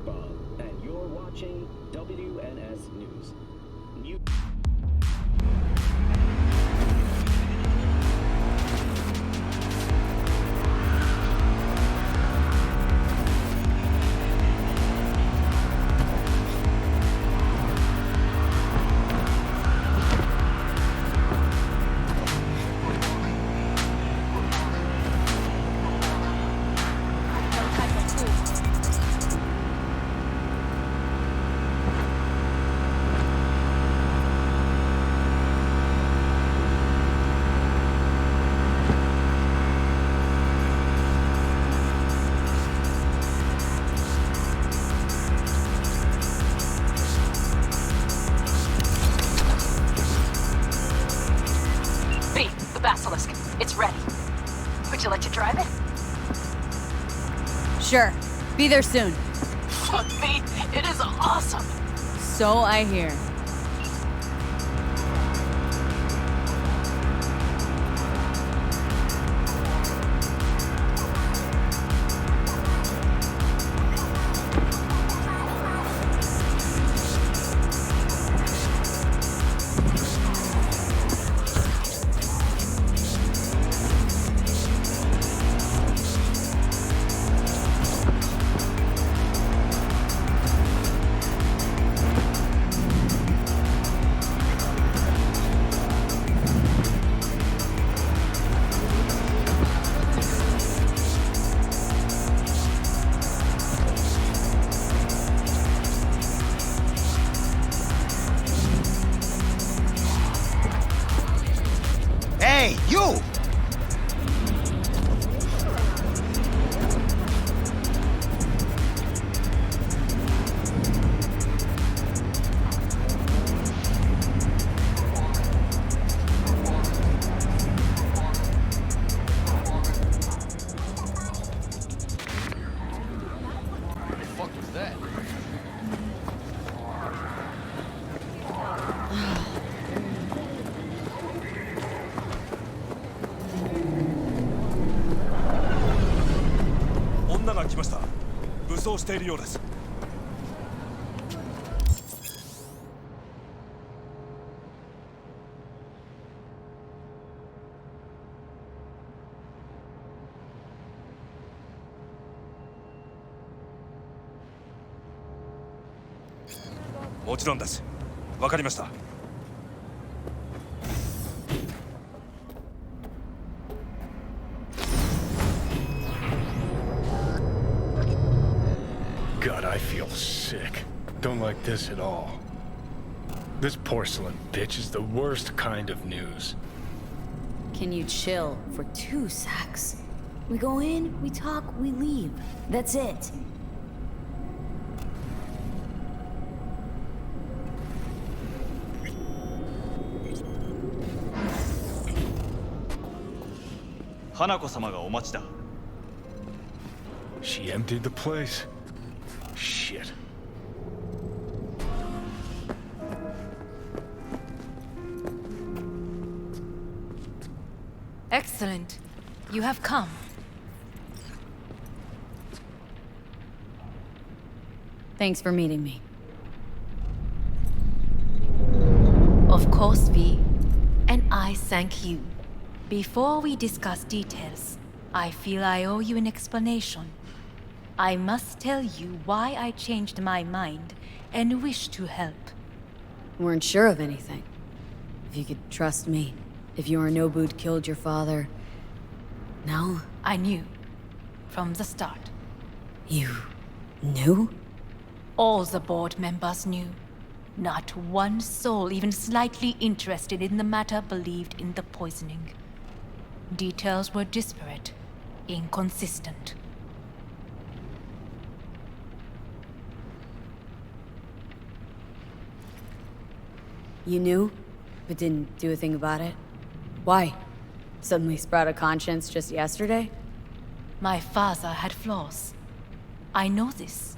Bob, and you're watching WNS News. Basilisk. It's ready. Would you like to drive it? Sure. Be there soon. Fuck me. It is awesome. So I hear. Hey, you! What the fuck was that?女が来ました。武装しているようです。もちろんです。わかりました。God, I feel sick. Don't like this at all. This porcelain bitch is the worst kind of news. Can you chill for 2 secs? We go in, we talk, we leave. That's it. Hanako様がお待ちだ。 She emptied the place. Shit. Excellent. You have come. Thanks for meeting me. Of course, V. And I thank you. Before we discuss details, I feel I owe you an explanation. I must tell you why I changed my mind and wish to help. Weren't sure of anything. If you could trust me. If Yorinobu'd killed your father. No? I knew. From the start. You knew? All the board members knew. Not one soul even slightly interested in the matter believed in the poisoning. Details were disparate, inconsistent. You knew, but didn't do a thing about it? Why? Suddenly sprout a conscience just yesterday? My father had flaws. I know this.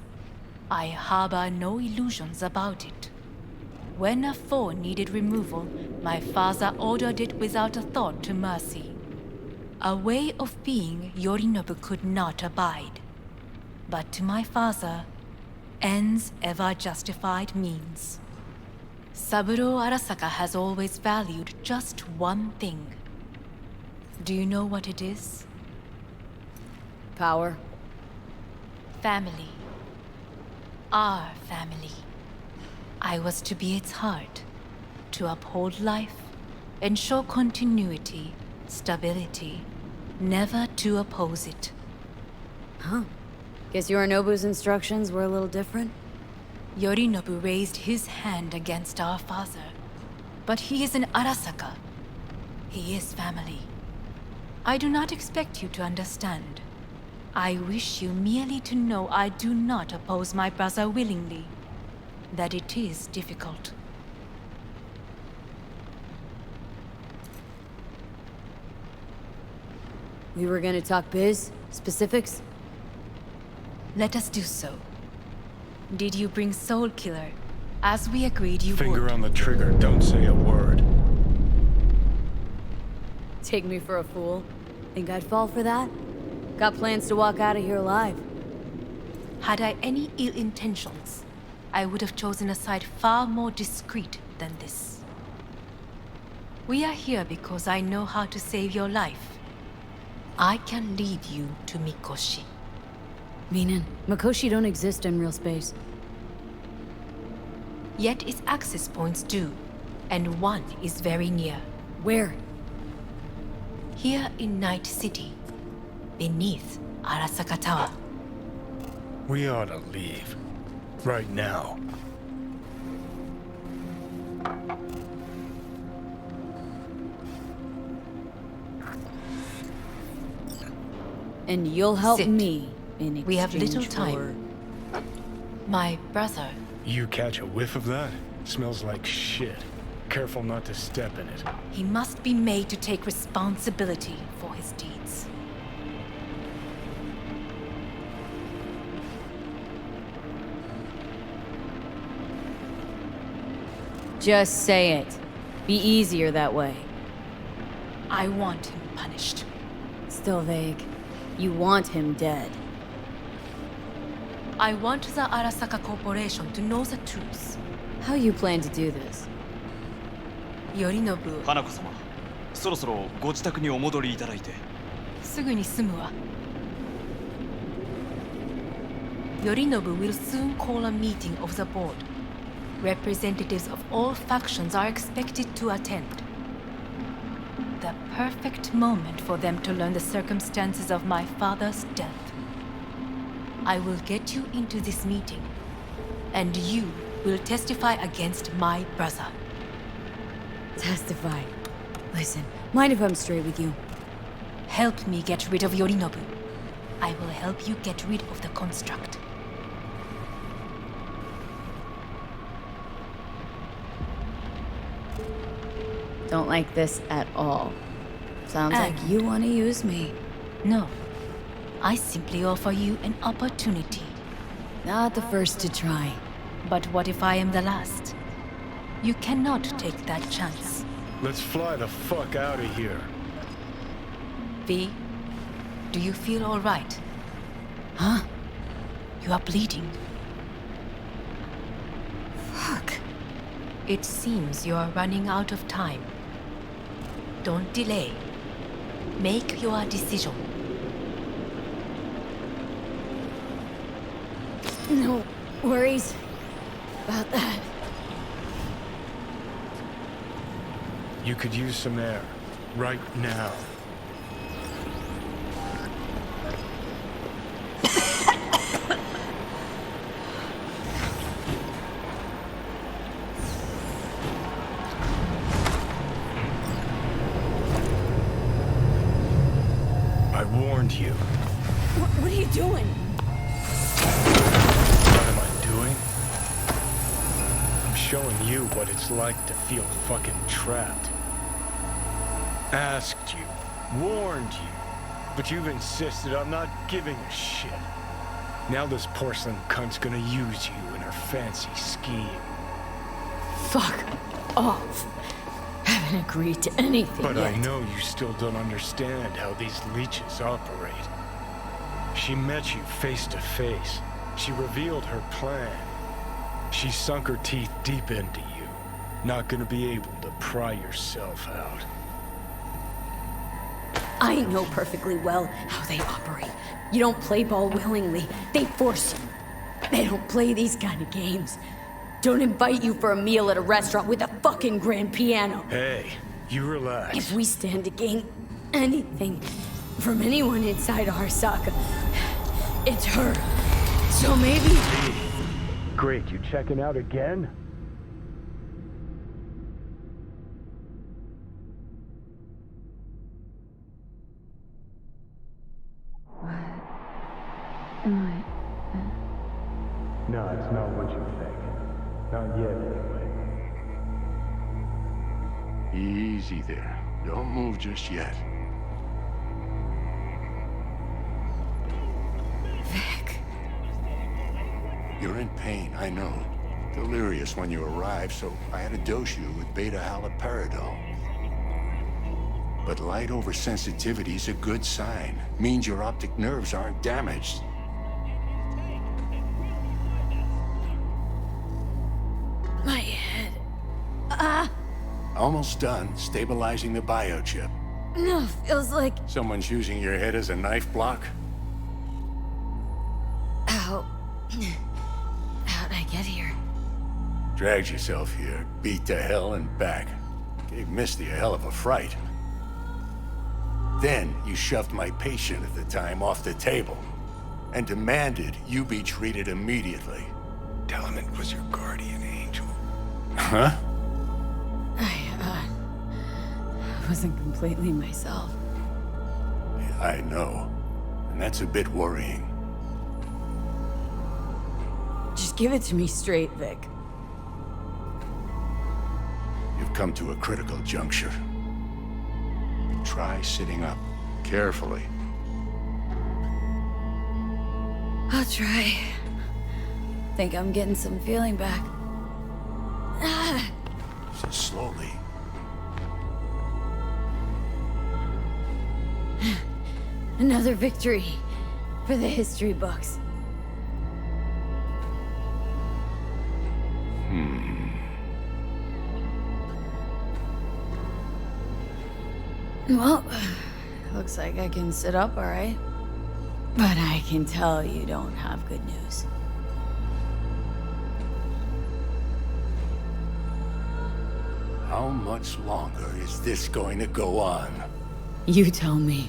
I harbor no illusions about it. When a foe needed removal, my father ordered it without a thought to mercy. A way of being Yorinobu could not abide. But to my father, ends ever justified means. Saburo Arasaka has always valued just one thing. Do you know what it is? Power? Family. Our family. I was to be its heart, to uphold life, ensure continuity, stability, never to oppose it. Huh. Guess Yorinobu's instructions were a little different? Yorinobu raised his hand against our father, but he is an Arasaka. He is family. I do not expect you to understand. I wish you merely to know I do not oppose my brother willingly, that it is difficult. We were gonna talk biz? Specifics? Let us do so. Did you bring Soul Killer, as we agreed you Finger would? on the trigger, don't say a word. Take me for a fool? Think I'd fall for that? Got plans to walk out of here alive. Had I any ill intentions, I would have chosen a side far more discreet than this. We are here because I know how to save your life. I can lead you to Mikoshi. Meaning, Mikoshi don't exist in real space. Yet its access points do, and one is very near. Where? Here in Night City, beneath Arasaka Tower. We ought to leave. Right now. And you'll help Sit. me in exchange We have little for... time. My brother, You catch a whiff of that? Smells like shit. Careful not to step in it. he must be made to take responsibility for his deeds. Just say it. Be easier that way. I want him punished. Still vague. You want him dead. I want the Arasaka Corporation to know the truth. How you plan to do this? Yorinobu, 花子様そろそろご自宅にお戻りいただいてすぐに済むわ。Yorinobu will soon call a meeting of the board. Representatives of all factions are expected to attend. The perfect moment for them to learn the circumstances of my father's death. I will get you into this meeting, and you will testify against my brother. Testify. Listen, mind if I'm straight with you? Help me get rid of Yorinobu. I will help you get rid of the construct. Don't like this at all. Sounds like And- you want to use me. No. I simply offer you an opportunity. Not the first to try. But what if I am the last? You cannot take that chance. Let's fly the fuck out of here. V, do you feel all right? Huh? You are bleeding. Fuck. It seems you are running out of time. Don't delay. Make your decision. No worries about that. You could use some air. Right now. I warned you. What are you doing? What am I doing? I'm showing you what it's like to feel fucking trapped. Asked you, warned you, but you've insisted on not giving a shit. Now this porcelain cunt's gonna use you in her fancy scheme. Fuck off. Haven't agreed to anything But yet. I know you still don't understand how these leeches operate. She met you face to face. She revealed her plan. She sunk her teeth deep into you. Not gonna be able to pry yourself out. I know perfectly well how they operate. You don't play ball willingly. They force you. They don't play these kind of games. Don't invite you for a meal at a restaurant with a fucking grand piano. Hey, you relax. If we stand to gain anything from anyone inside Arasaka, it's her. So maybe... Great, you checking out again? No, it's not what you think. Not yet, anyway. Easy there. Don't move just yet. Vic. You're in pain, I know. Delirious when you arrived, so I had to dose you with beta-haloperidol. But light oversensitivity is a good sign. Means your optic nerves aren't damaged. My head. Almost done stabilizing the biochip. No, feels like... Someone's using your head as a knife block? How... How'd I get here? Dragged yourself here, beat to hell and back. Gave Misty a hell of a fright. Then you shoved my patient at the time off the table and demanded you be treated immediately. Tell him it was your guardian angel. Huh? I wasn't completely myself. I know. And that's a bit worrying. Just give it to me straight, Vic. You've come to a critical juncture. Try sitting up. Carefully. I'll try. Think I'm getting some feeling back. So slowly. Another victory for the history books. Well, looks like I can sit up all right. But I can tell you don't have good news. How much longer is this going to go on? You tell me.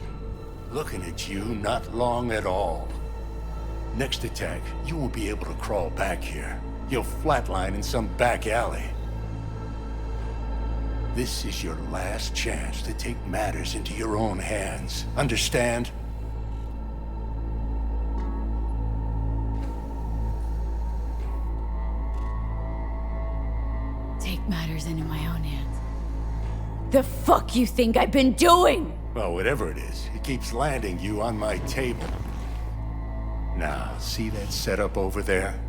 Looking at you, not long at all. Next attack, you won't be able to crawl back here. You'll flatline in some back alley. This is your last chance to take matters into your own hands. Understand? Take matters into my own hands. The fuck you think I've been doing? Well, whatever it is, it keeps landing you on my table. Now, see that setup over there?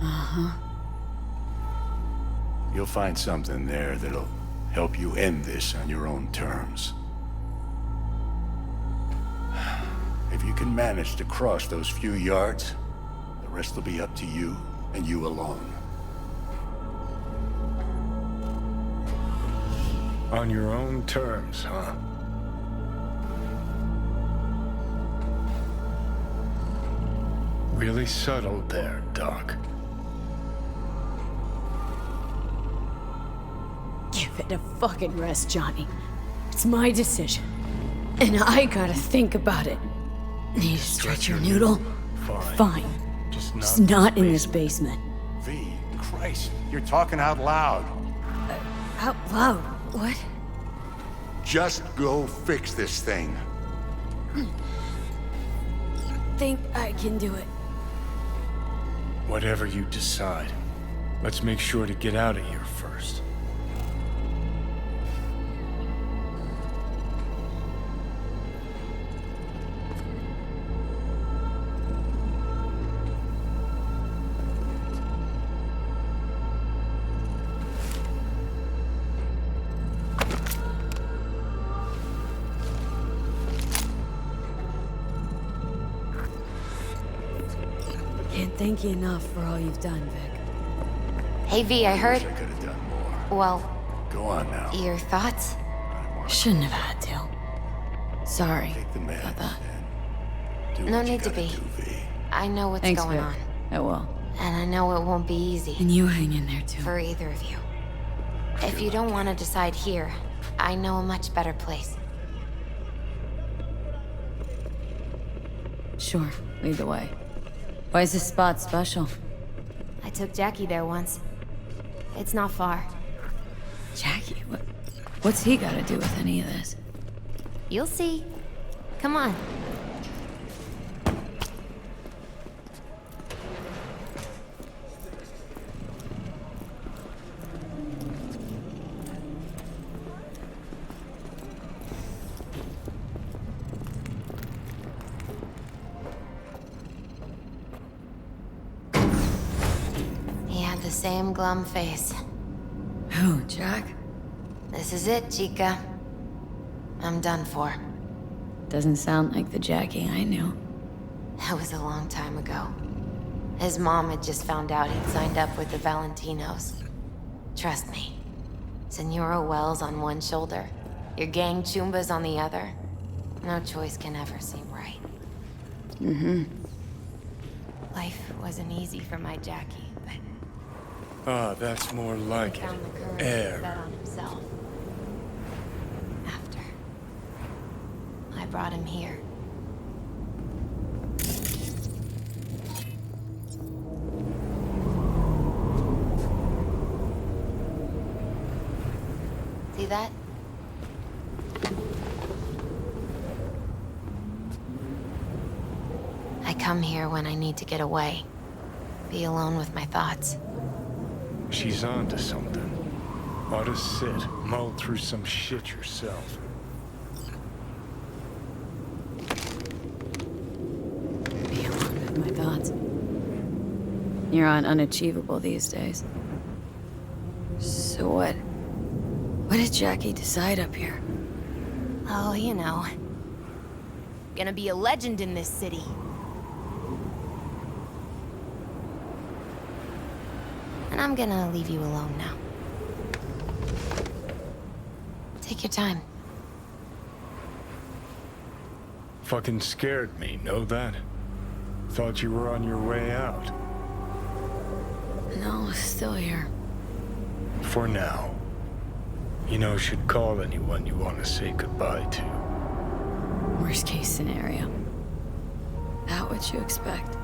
Uh-huh. You'll find something there that'll help you end this on your own terms. If you can manage to cross those few yards, the rest will be up to you and you alone. On your own terms, huh? Really subtle there, Doc. Give it a fucking rest, Johnny. It's my decision. And I gotta think about it. Need to stretch your noodle? Fine. Just not in this basement. V, Christ, you're talking out loud. Out loud? What? Just go fix this thing. Think I can do it. Whatever you decide. Let's make sure to get out of here first. thank you enough for all you've done, Vic. Hey V, I heard. I could have done more. Well, Go on now. your thoughts? Shouldn't have had to. Sorry Take the meds about that. and do No what you need to gotta be. do, V. I know what's Thanks, going Vic. on. I will. And I know it won't be easy And you hang in there, too. for either of you. If you don't want to decide here, I know a much better place. Sure, lead the way. Why is this spot special? I took Jackie there once. It's not far. Jackie, what's he got to do with any of this? You'll see. Come on. He had the same glum face. Who, Jack? This is it, Chica. I'm done for. Doesn't sound like the Jackie I knew. That was a long time ago. His mom had just found out he'd signed up with the Valentinos. Trust me. Senora Wells on one shoulder, your gang Chumbas on the other. No choice can ever seem right. Mm-hmm. Life wasn't easy for my Jackie, but Ah, that's more he like it. found the courage to Air. bet on himself. After I brought him here. See that? I come here when I need to get away. Be alone with my thoughts. She's on to something. Ought to sit, mull through some shit yourself. Be alone with my thoughts. You're on unachievable these days. So what? What did Jackie decide up here? Oh, you know. Gonna be a legend in this city. And I'm gonna leave you alone now. Take your time. Fucking scared me, know that? Thought you were on your way out. No, still here. For now. You know, should call anyone you want to say goodbye to. Worst case scenario. That what you expect?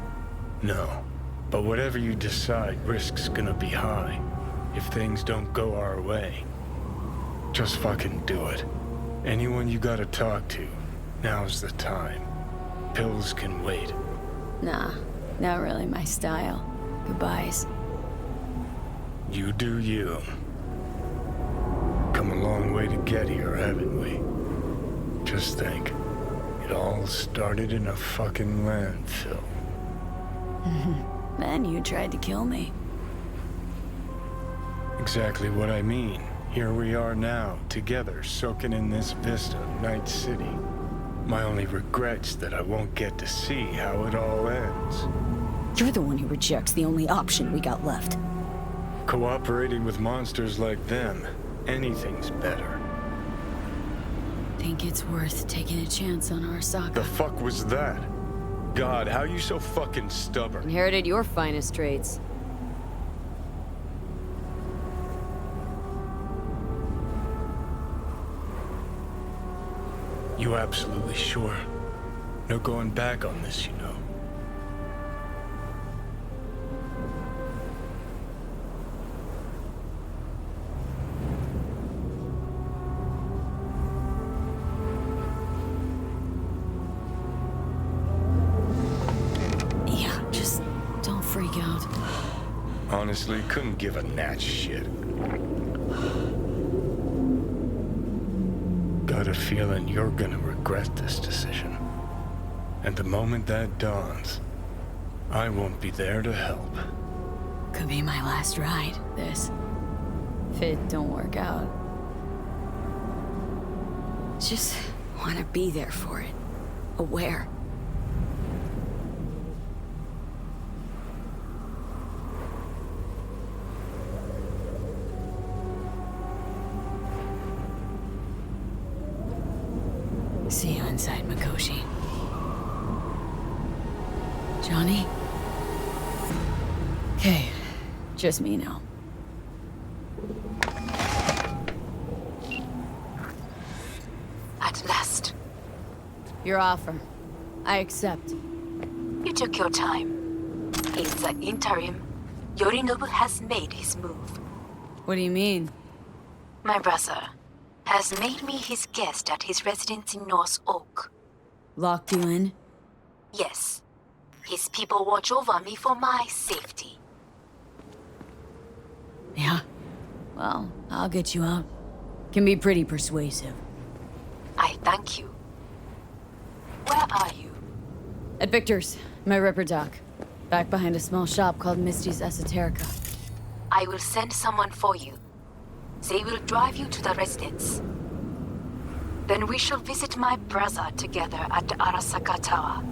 No. But whatever you decide, risk's gonna be high. If things don't go our way. Just fucking do it. Anyone you gotta talk to, now's the time. Pills can wait. Nah, not really my style. Goodbyes. You do you. Come a long way to get here, haven't we? Just think. It all started in a fucking landfill. Then you tried to kill me. Exactly what I mean. Here we are now, together, soaking in this vista of Night City. My only regret's that I won't get to see how it all ends. You're the one who rejects the only option we got left. Cooperating with monsters like them, anything's better. Think it's worth taking a chance on Arasaka. The fuck was that? God, how you so fucking stubborn? Inherited your finest traits. You absolutely sure? No going back on this, you know. Yeah, just don't freak out. Honestly, couldn't give a gnat's shit. Got a feeling you're gonna regret this decision. And the moment that dawns, I won't be there to help. Could be my last ride, this. If it don't work out. Just want to be there for it. Aware. Satoshi. Johnny? Okay, just me now. At last. Your offer. I accept. You took your time. In the interim, Yorinobu has made his move. What do you mean? My brother has made me his guest at his residence in North Oak. Locked you in? Yes. His people watch over me for my safety. Yeah. Well, I'll get you out. Can be pretty persuasive. I thank you. Where are you? At Victor's, my ripper dock. Back behind a small shop called Misty's Esoterica. I will send someone for you. They will drive you to the residence. Then we shall visit my brother together at the Arasaka Tower.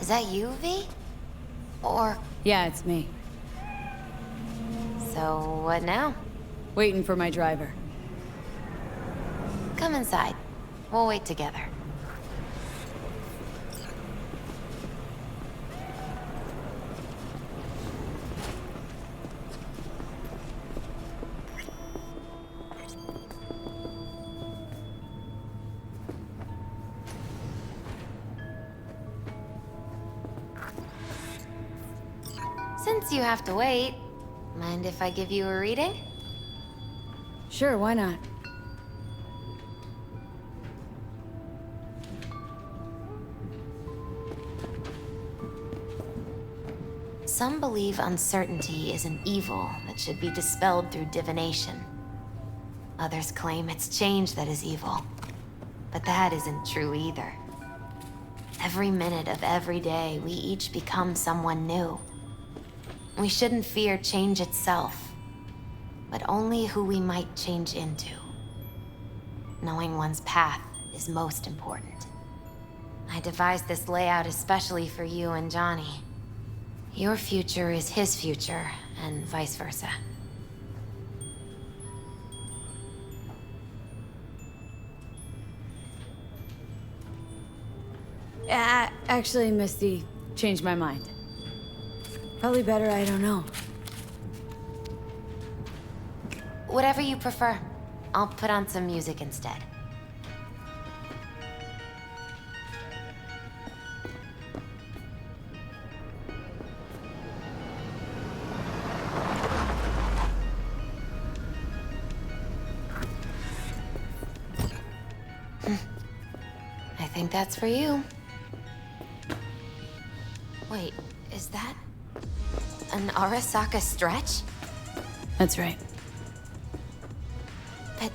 Is that you, V? Or... Yeah, it's me. So, what now? Waiting for my driver. Come inside. We'll wait together. Since you have to wait, mind if I give you a reading? Sure, why not? Some believe uncertainty is an evil that should be dispelled through divination. Others claim it's change that is evil. But that isn't true either. Every minute of every day, we each become someone new. We shouldn't fear change itself, but only who we might change into. Knowing one's path is most important. I devised this layout especially for you and Johnny. Your future is his future, and vice versa. Actually, Misty, changed my mind. Probably better I don't know. Whatever you prefer. I'll put on some music instead. I think that's for you. Wait, is that an Arasaka stretch? That's right. But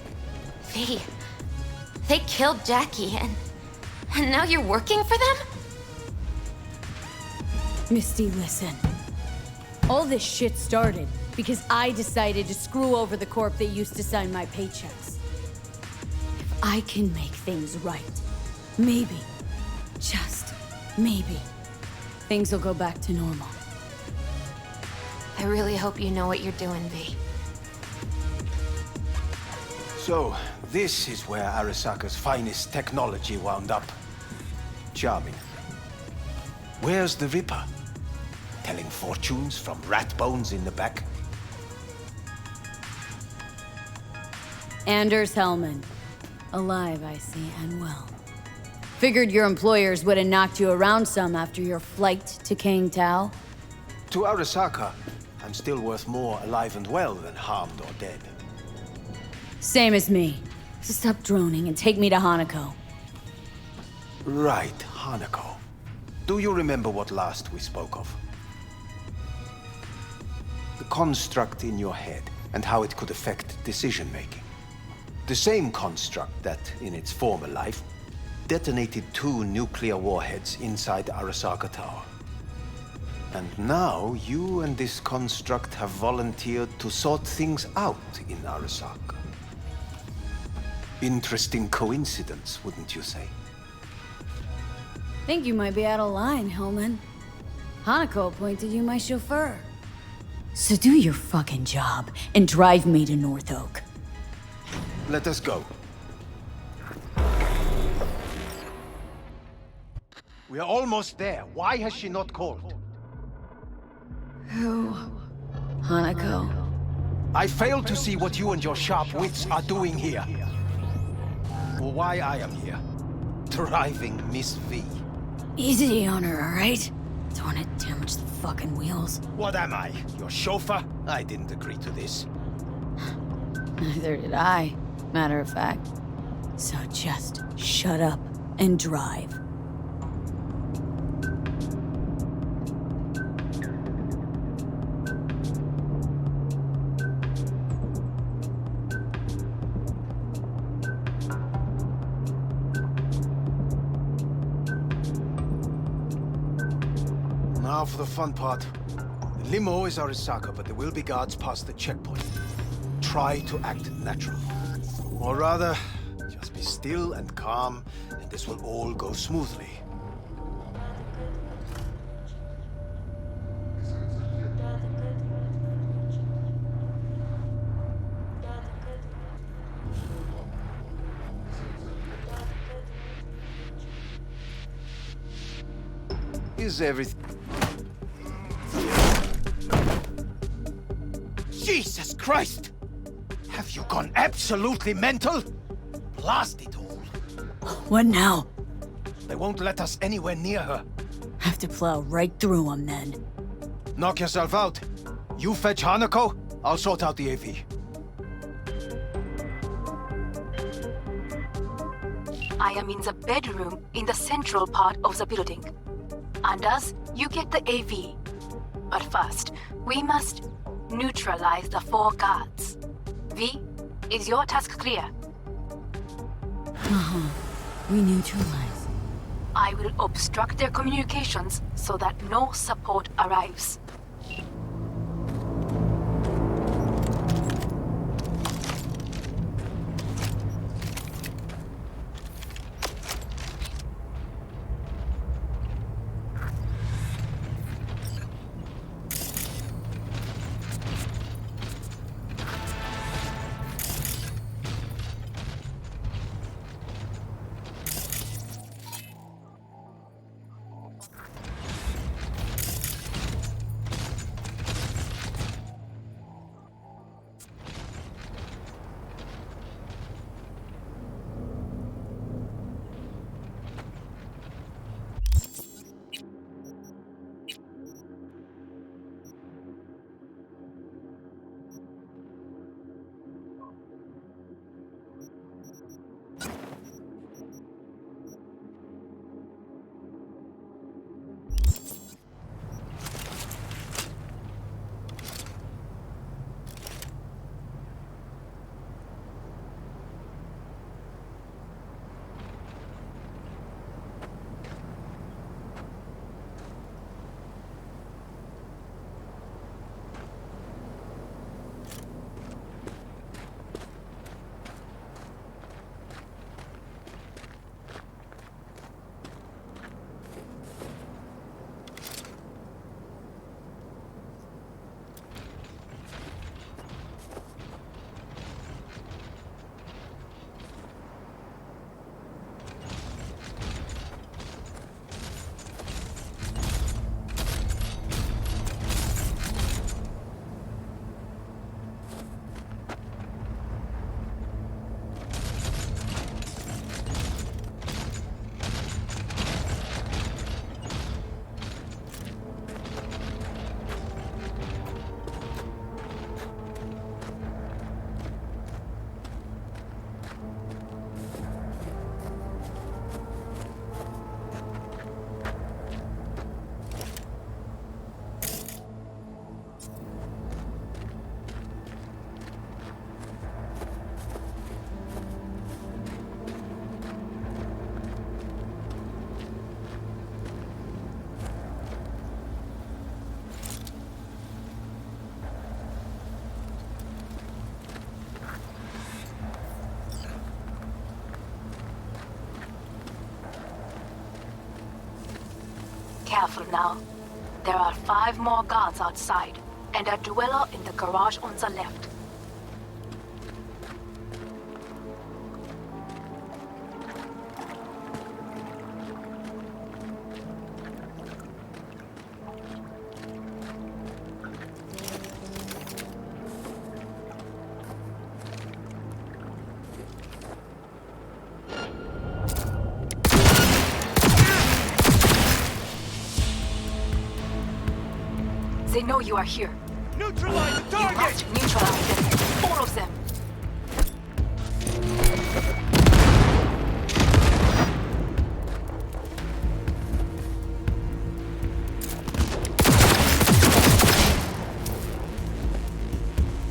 they killed Jackie and now you're working for them? Misty, listen. All this shit started because I decided to screw over the corp that used to sign my paychecks. If I can make things right, maybe, just maybe, things will go back to normal. I really hope you know what you're doing, V. So, this is where Arasaka's finest technology wound up. Charming. Where's the Ripper? Telling fortunes from rat bones in the back? Anders Hellman. Alive, I see, and well. Figured your employers would have knocked you around some after your flight to Kang Tao. To Arasaka, I'm still worth more alive and well than harmed or dead. Same as me. So stop droning and take me to Hanako. Right, Hanako. Do you remember what last we spoke of? The construct in your head and how it could affect decision-making. The same construct that, in its former life, detonated 2 nuclear warheads inside Arasaka Tower. And now, you and this construct have volunteered to sort things out in Arasaka. Interesting coincidence, wouldn't you say? Think you might be out of line, Hellman. Hanako appointed you my chauffeur. So do your fucking job and drive me to North Oak. Let us go. We are almost there. Why has she not called? Who? Hanako. I fail to see what you and your sharp wits are doing here. Or why I am here. Driving Miss V. Easy on her, alright? Don't want to damage the fucking wheels. What am I? Your chauffeur? I didn't agree to this. Neither did I, matter of fact. So just shut up and drive. Now for the fun part. The limo is Arasaka, but there will be guards past the checkpoint. Try to act natural. Or rather, just be still and calm, and this will all go smoothly. Is everything... Jesus Christ! Have you gone absolutely mental? Blast it all. What now? They won't let us anywhere near her. Have to plow right through them then. Knock yourself out. You fetch Hanako, I'll sort out the AV. I am in the bedroom in the central part of the building. Anders, you get the AV. But first, we must neutralize the 4 guards. V, is your task clear? We neutralize. I will obstruct their communications so that no support arrives. careful now. There are 5 more guards outside, and a dweller in the garage on the left. They know you are here. Neutralize the You target! must neutralize them. All of them.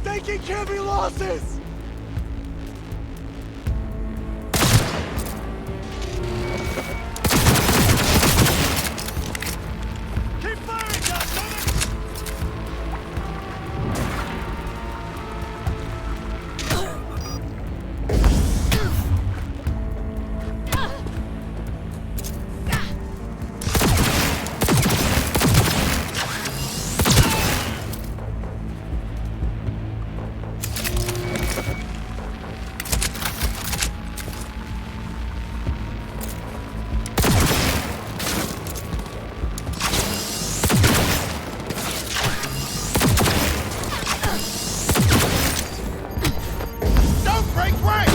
Taking heavy losses! Keep firing, goddammit! Don't break rank!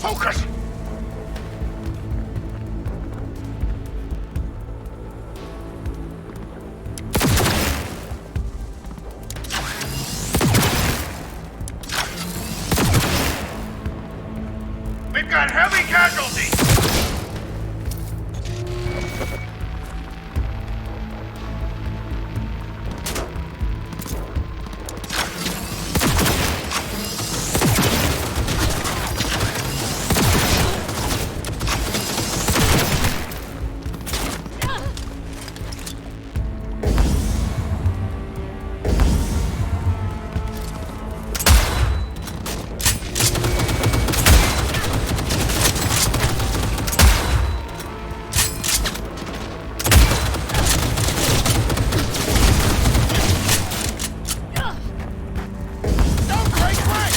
Focus! We've got heavy casualties! Don't break rank!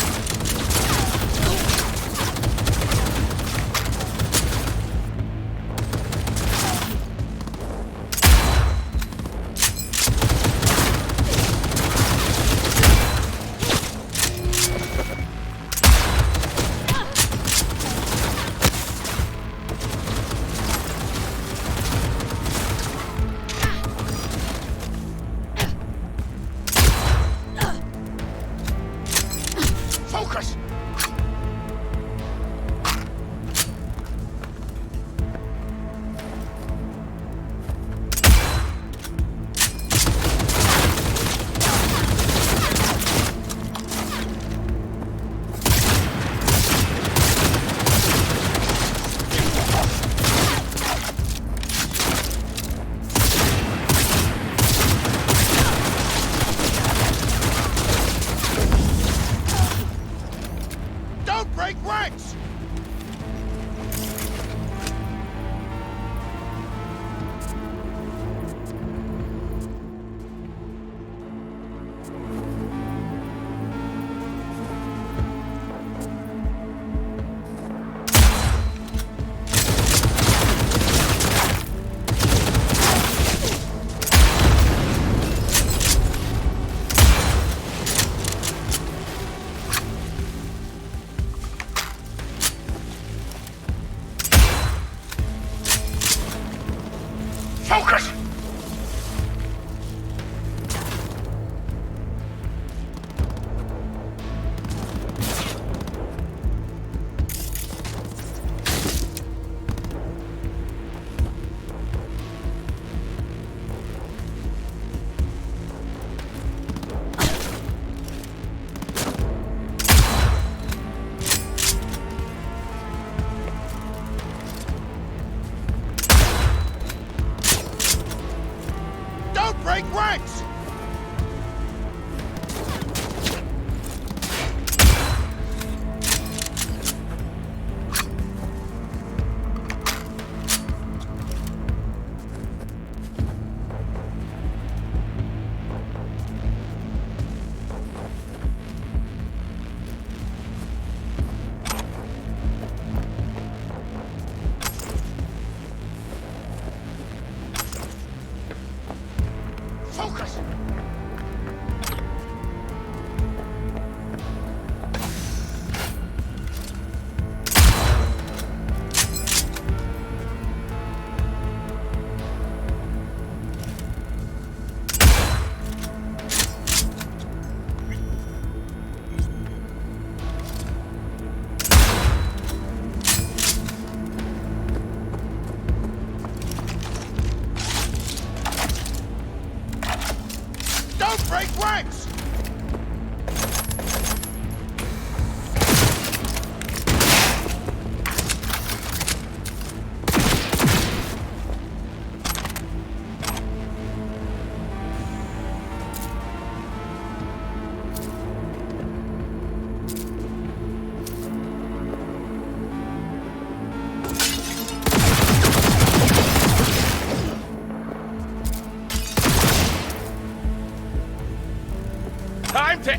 Focus!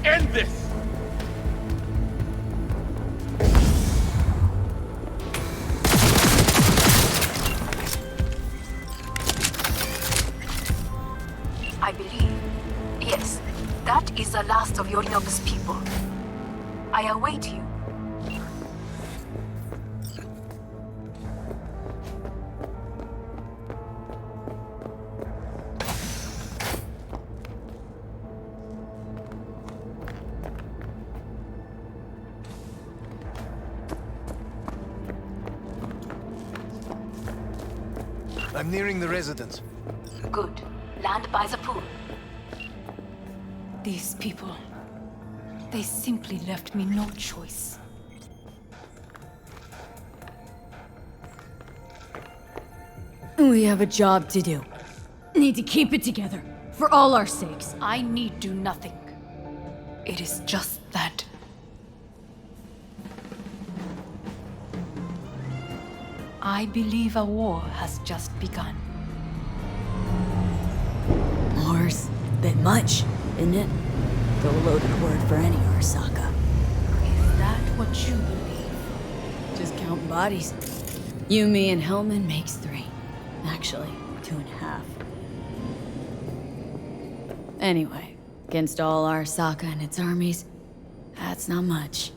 to end this! I believe, yes, that is the last of Yorinobu's people. I await you. I'm nearing the residence. Good. Land by the pool. These people, they simply left me no choice. We have a job to do. Need to keep it together. For all our sakes. I need do nothing. It is just that. I believe a war has just begun. War's a bit much, isn't it? The loaded word for any Arasaka. Is that what you believe? Just counting bodies. You, me, and Hellman makes 3. Actually, 2.5. Anyway, against all Arasaka and its armies, that's not much.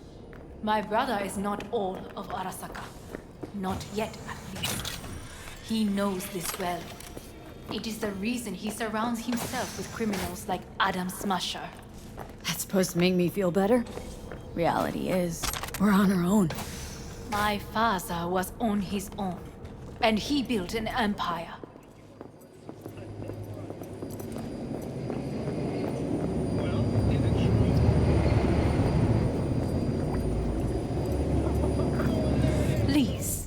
My brother is not all of Arasaka. Not yet, at least. He knows this well. It is the reason he surrounds himself with criminals like Adam Smasher. That's supposed to make me feel better? Reality is, we're on our own. My father was on his own, and he built an empire. Please.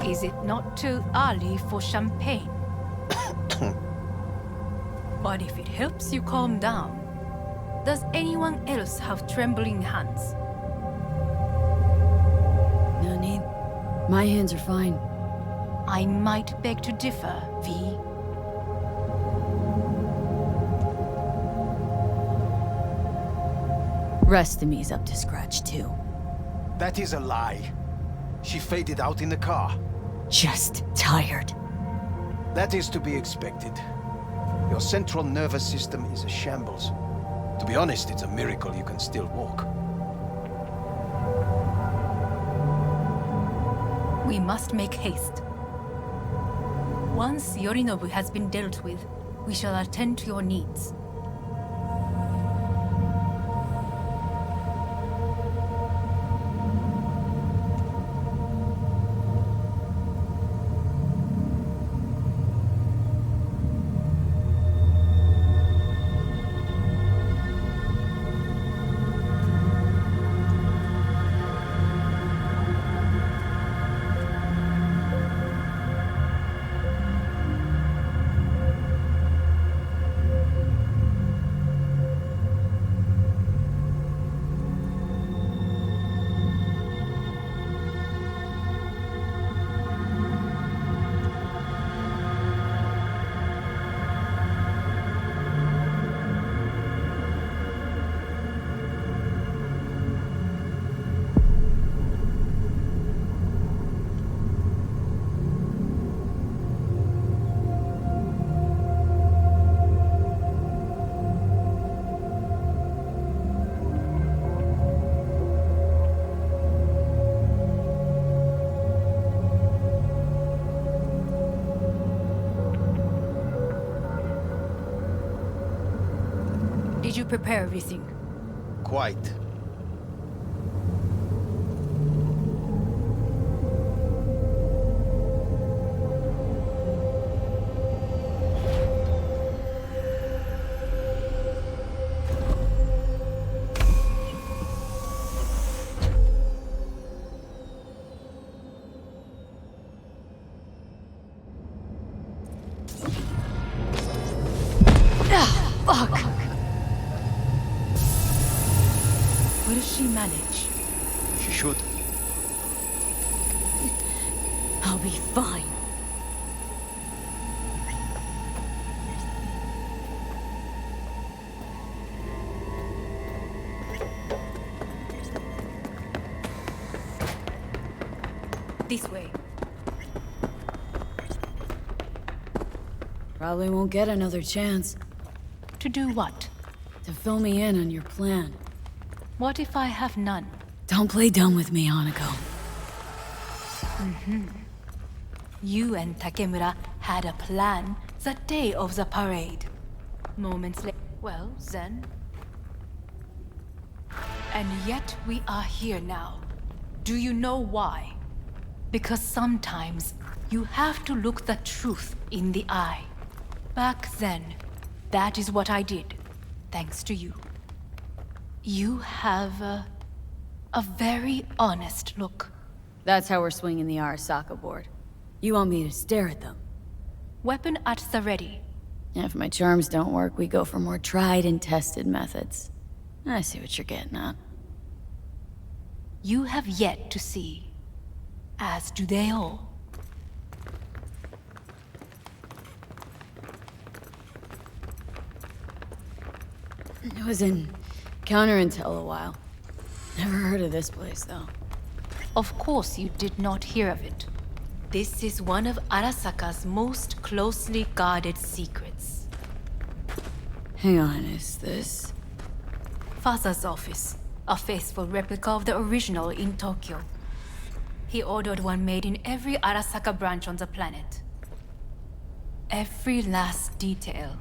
Is it not too early for champagne? But if it helps you calm down, does anyone else have trembling hands? No need. My hands are fine. I might beg to differ, V. Rest of me's up to scratch, too. That is a lie. She faded out in the car. Just tired. That is to be expected. Your central nervous system is a shambles. To be honest, it's a miracle you can still walk. We must make haste. Once Yorinobu has been dealt with, we shall attend to your needs. Did you prepare everything? Quite. Fuck! Will she manage? She should. I'll be fine. This way. Probably won't get another chance To do what? to fill me in on your plan. What if I have none? Don't play dumb with me, Hanako. You and Takemura had a plan the day of the parade. Moments later. Well, then. And yet we are here now. Do you know why? Because sometimes you have to look the truth in the eye. Back then, that is what I did, thanks to you. You have a very honest look. That's how we're swinging the Arasaka board. You want me to stare at them? Weapon at the ready. If my charms don't work, we go for more tried and tested methods. I see what you're getting at. You have yet to see, as do they all. I was in counterintel a while. Never heard of this place, though. Of course you did not hear of it. This is one of Arasaka's most closely guarded secrets. Hang on, is this... Father's office, a faithful replica of the original in Tokyo. He ordered one made in every Arasaka branch on the planet. Every last detail,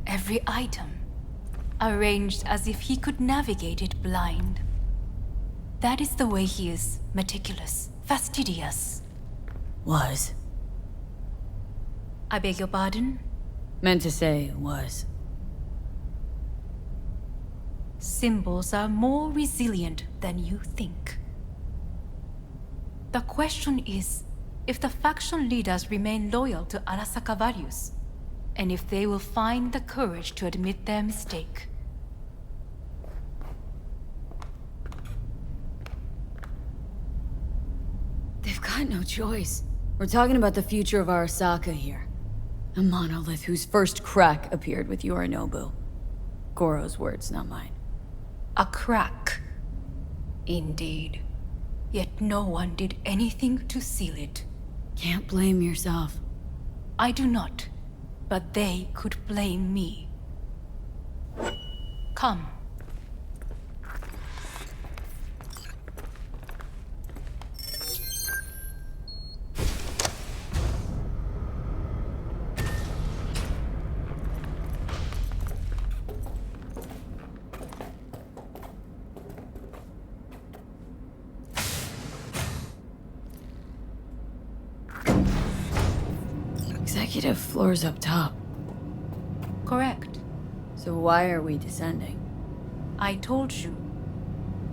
every item, arranged as if he could navigate it blind. That is the way he is, meticulous, fastidious. Was. I beg your pardon? Meant to say was. Symbols are more resilient than you think. The question is if the faction leaders remain loyal to Arasaka values, and if they will find the courage to admit their mistake. They've got no choice. We're talking about the future of Arasaka here. A monolith whose first crack appeared with Yorinobu. Goro's words, not mine. A crack. Indeed. Yet no one did anything to seal it. Can't blame yourself. I do not, but they could blame me. Come. Executive floor's up top. Correct. So why are we descending? I told you.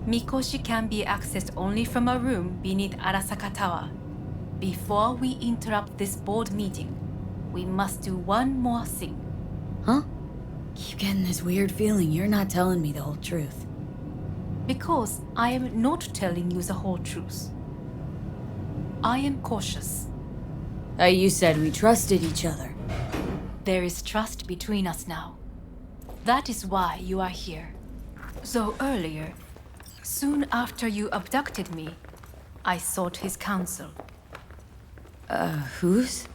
Mikoshi can be accessed only from a room beneath Arasaka Tower. Before we interrupt this board meeting, we must do one more thing. Huh? Keep getting this weird feeling you're not telling me the whole truth. Because I am not telling you the whole truth. I am cautious. You said we trusted each other. There is trust between us now. That is why you are here. So earlier, soon after you abducted me, I sought his counsel. Whose?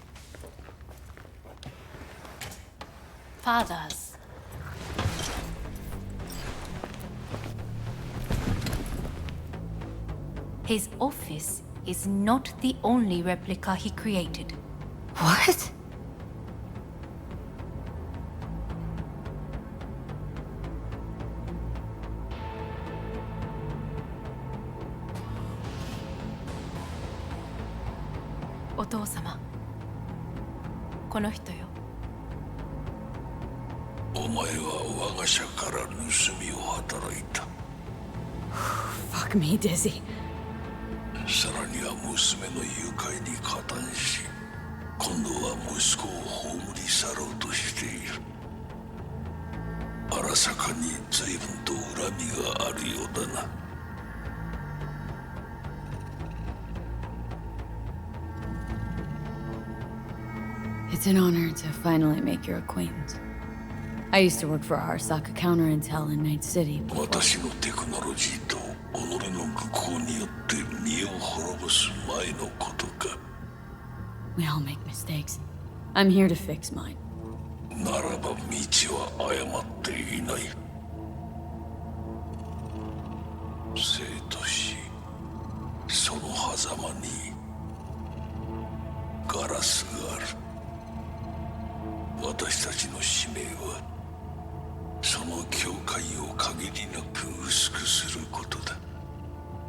Father's. His office is not the only replica he created. What? Otou-sama. この人よ。お前は我が社から盗みを働いた。Fuck me, Dizzy. さらには娘の誘拐に加担し、今度は息子を葬り去ろうとしている。坂に随分と恨みがあるようだな。It's an honor to finally make your acquaintance. I used to work for Arasaka Counter Intel in Night City. 私のテクノロジーと己の愚行によって身を滅ぼす前のことか。We all make mistakes. I'm here to fix mine. ならば道は誤っていない。生と死、その狭間にガラスがある。私たちの使命はその境界を限りなく薄くすることだ。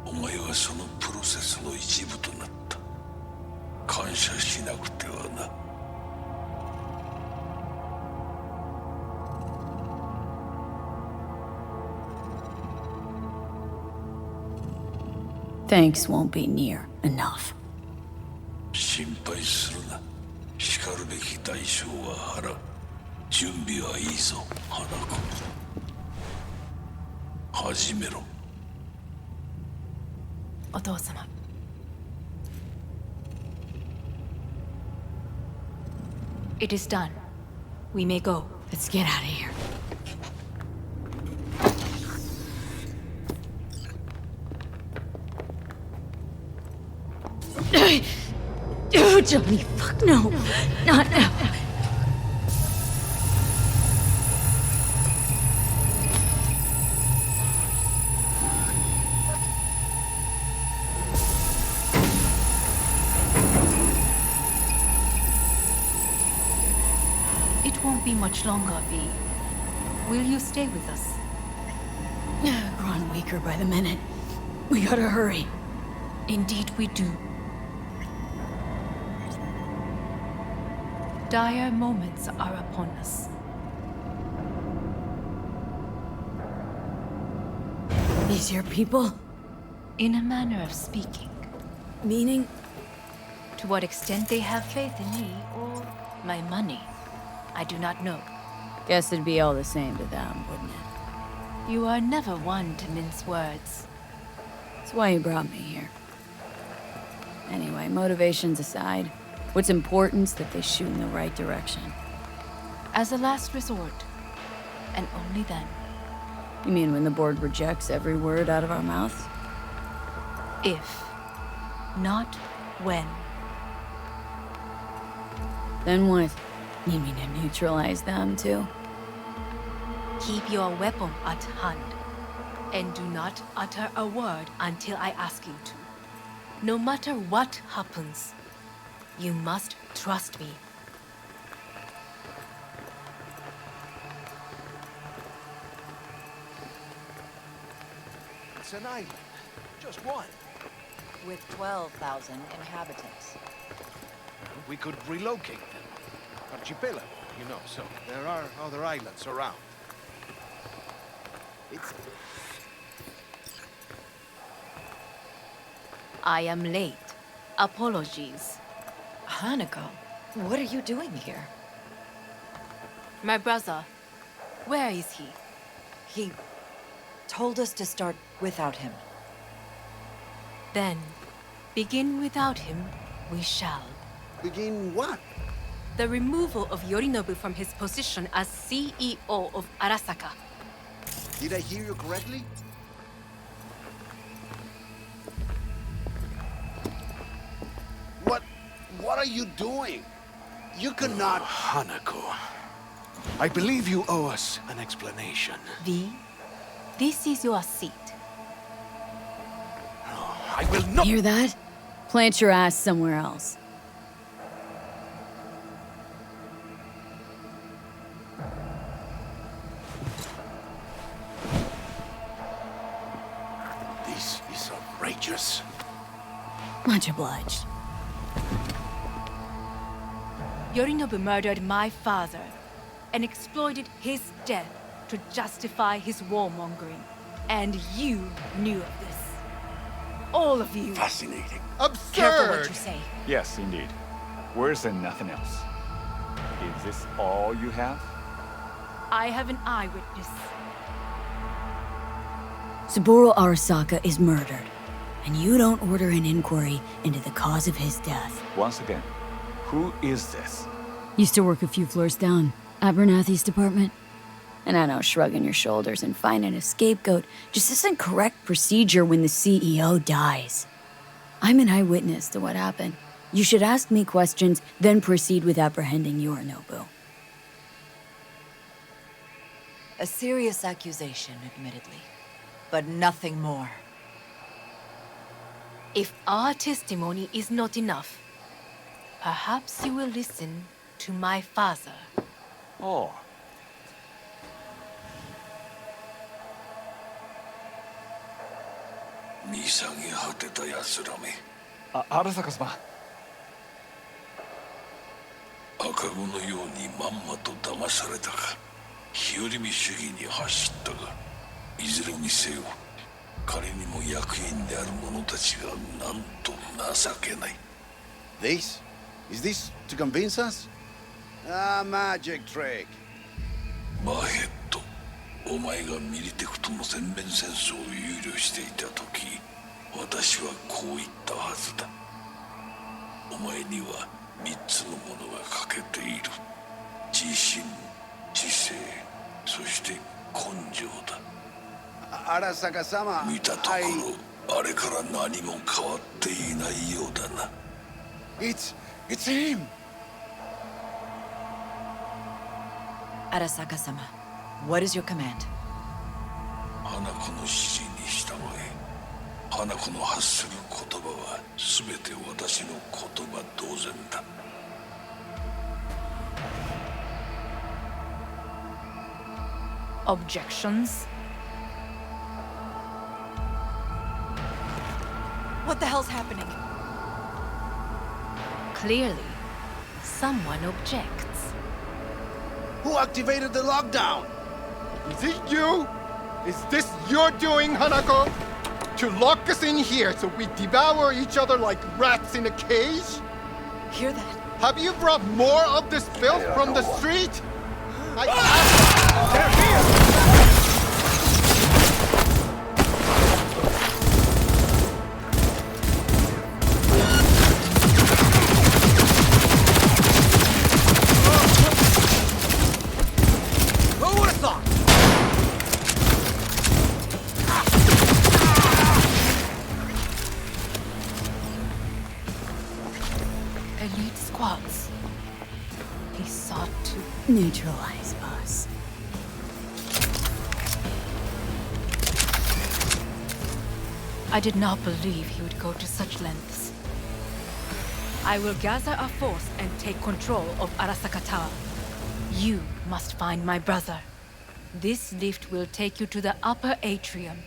お前はそのプロセスの一部となった。感謝しなくてはな。Thanks won't be near enough. 心配するな。しかるべき代償は払う。準備はいいぞ、花子。始めろ。お父様。It is done. We may go. Let's get out of here. Oh, Johnny, fuck no. Not now. It won't be much longer, V. Will you stay with us? Growing weaker by the minute. We gotta hurry. Indeed we do. Dire moments are upon us. These your people? In a manner of speaking. Meaning? To what extent they have faith in me or my money, I do not know. Guess it'd be all the same to them, wouldn't it? You are never one to mince words. That's why you brought me here. Anyway, motivations aside, what's important is that they shoot in the right direction. As a last resort, and only then. You mean when the board rejects every word out of our mouths? If, not when. Then what? You mean to neutralize them, too? Keep your weapon at hand, and do not utter a word until I ask you to. No matter what happens, you must trust me. It's an island. Just one. With 12,000 inhabitants. We could relocate them. Archipelago, you know, so there are other islands around. It's... I am late. Apologies. Hanako, what are you doing here? My brother, where is he? He told us to start without him. Then, begin without him, we shall. Begin what? The removal of Yorinobu from his position as CEO of Arasaka. Did I hear you correctly? What are you doing? You cannot... Hanako. I believe you owe us an explanation. V, this is your seat. No, I will not... Hear that? Plant your ass somewhere else. This is outrageous. Much obliged. Yorinobu murdered my father and exploited his death to justify his warmongering. And you knew of this. All of you. Fascinating. Absurd! Careful what you say. Yes, indeed. Worse than nothing else. Is this all you have? I have an eyewitness. Saburo Arasaka is murdered, and you don't order an inquiry into the cause of his death. Once again, who is this? Used to work a few floors down, Abernathy's department. And I know shrugging your shoulders and finding a scapegoat just isn't correct procedure when the CEO dies. I'm an eyewitness to what happened. You should ask me questions, then proceed with apprehending Yorinobu. A serious accusation, admittedly, but nothing more. If our testimony is not enough, perhaps you will listen to my father. Oh. 見下げ果てた奴らめ。荒坂様。赤子のようにまんまと騙されたか。日和見主義に走ったが、いずれにせよ、彼にも役員である者たちがなんと情けない。This? Is this to convince us? Ah, magic trick. マーヘッド。お前がミリテクとの全面戦争を憂慮していた時、私はこう言ったはずだ。お前には3つのものが欠けている。自信、知性、そして根性だ。Arasaka-sama, 見たところ、あれから何も変わっていないようだな。It's him! Arasaka-sama, what is your command? 花子の指示に従え。花子の発する言葉は全て私の言葉同然だ。Objections? What the hell's happening? Clearly, someone objects. Who activated the lockdown? Is it you? Is this your doing, Hanako? To lock us in here so we devour each other like rats in a cage? Hear that? Have you brought more of this filth from the street? They're here! Elite squads. He sought to neutralize us. I did not believe he would go to such lengths. I will gather a force and take control of Arasaka Tower. You must find my brother. This lift will take you to the upper atrium.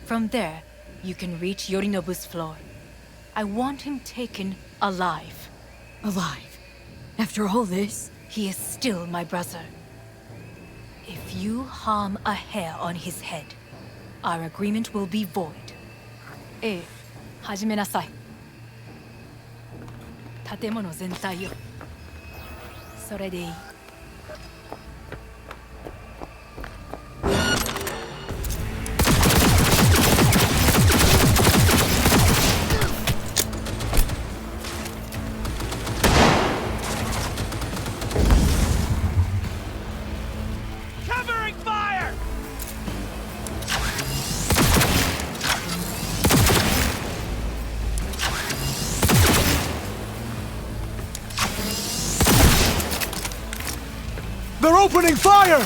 From there, you can reach Yorinobu's floor. I want him taken alive. Alive? After all this? He is still my brother. If you harm a hair on his head, our agreement will be void. ええ、始めなさい。建物全体よ。それでいい。They're opening fire!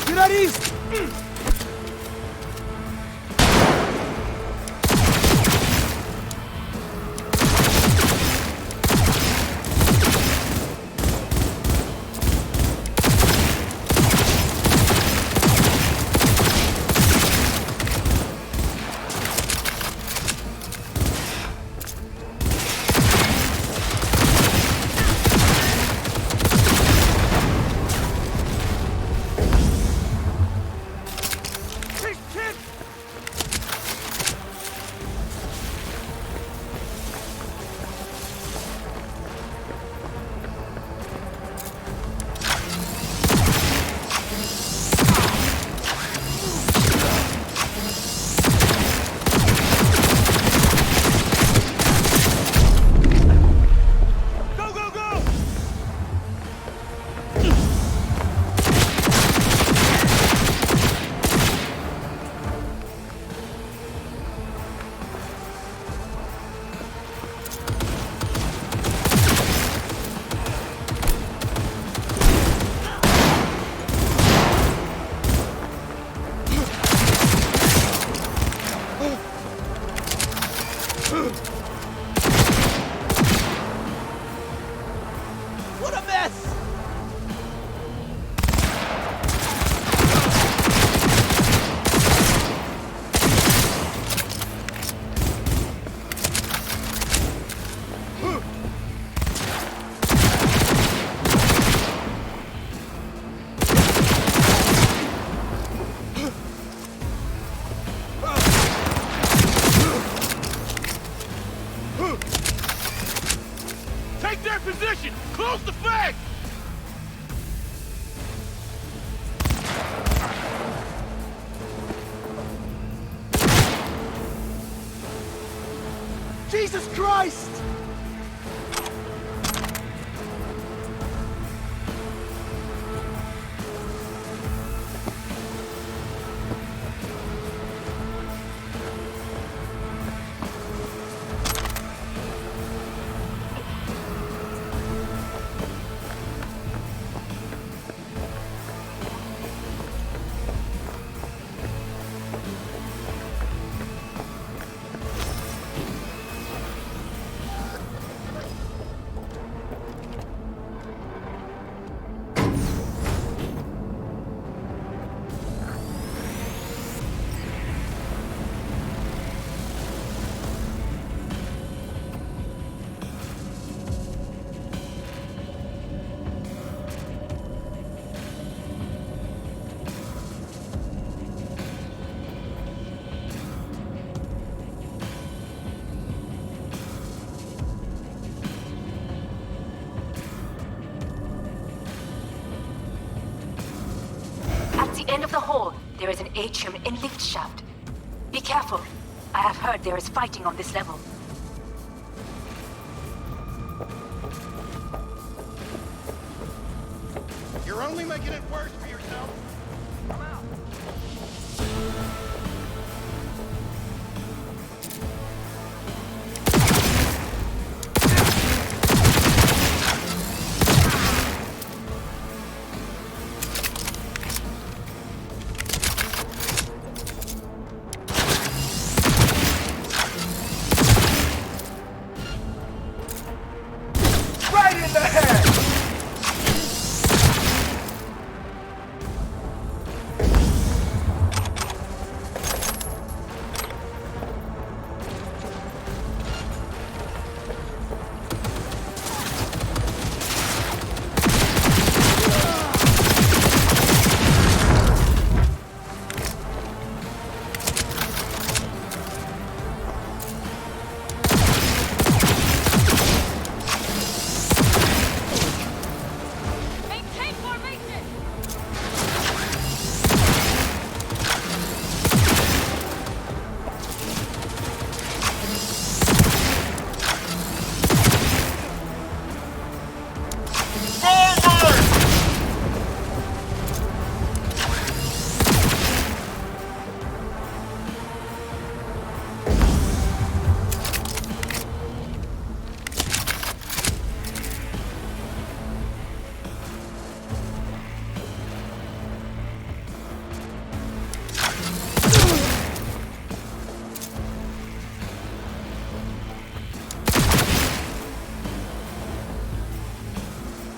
Get at east! Quick! Jesus Christ! At the end of the hall, there is an atrium and lift shaft. Be careful. I have heard there is fighting on this level. You're only making it worse for yourself. Come out. Right in the head!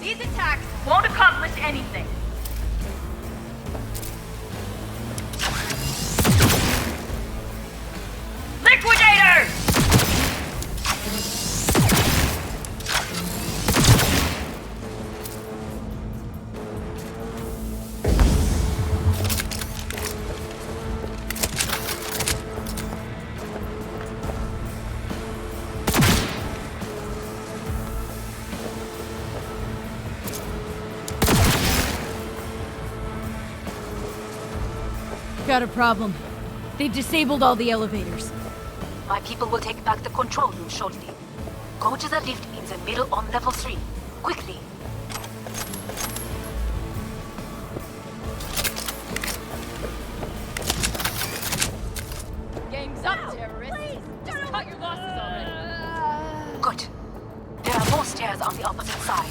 These attacks won't accomplish anything. Liquidator! Got a problem. They've disabled all the elevators. My people will take back the control room shortly. Go to the lift in the middle on level 3. Quickly. Game's up, terrorists. Please, just cut your losses already. Good. There are more stairs on the opposite side.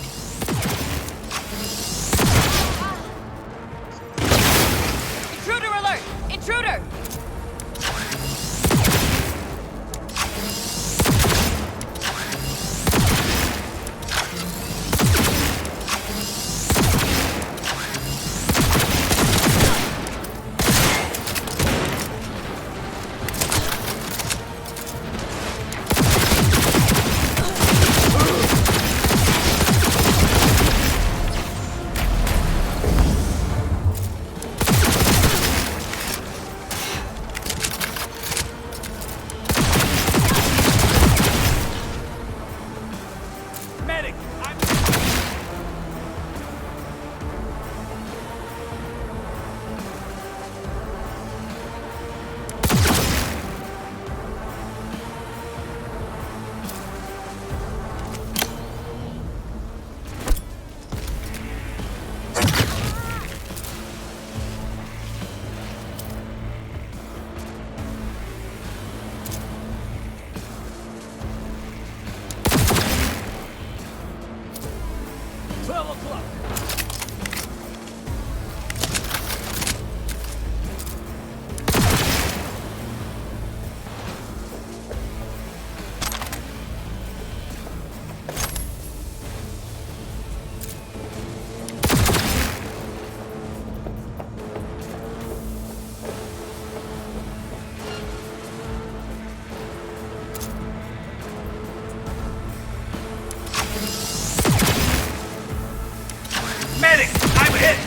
Intruder alert! Intruder! Medic! I'm hit!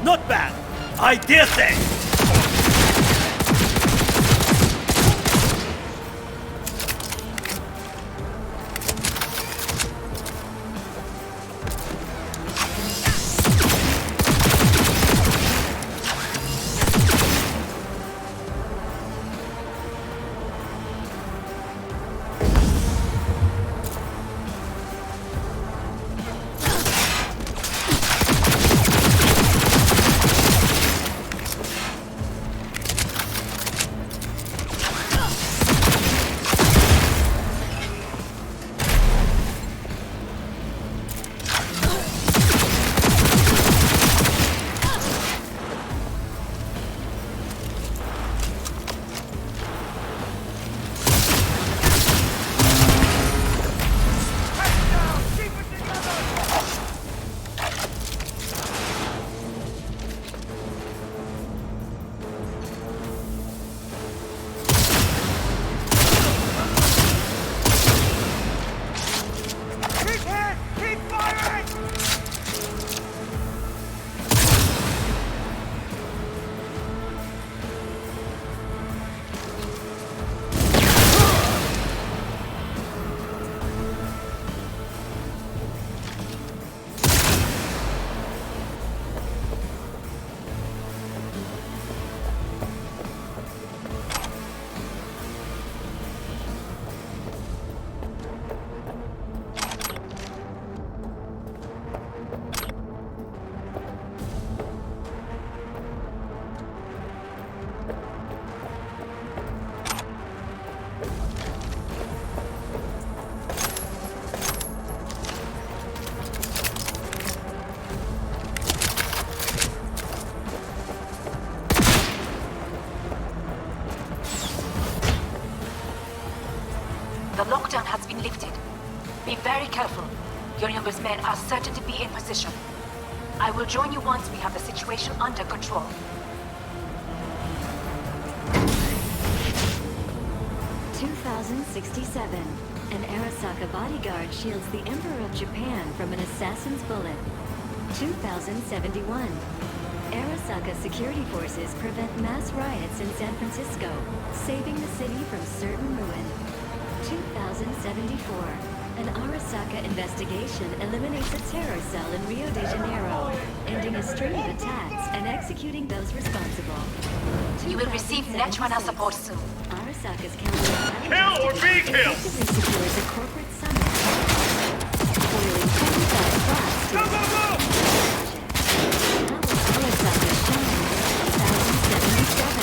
Not bad, I dare say! The lockdown has been lifted. Be very careful. Your youngest men are certain to be in position. I will join you once we have the situation under control. (2067). An Arasaka bodyguard shields the Emperor of Japan from an assassin's bullet. 2071. Arasaka security forces prevent mass riots in San Francisco, saving the city from certain ruin. 2074. An Arasaka investigation eliminates a terror cell in Rio de Janeiro, ending a string of attacks and executing those responsible. You will receive Netrunner support soon. Arasaka's counter Kill or be killed! effectively secures a corporate summit, foiling 25 plots to How will Arasaka shine? 2077.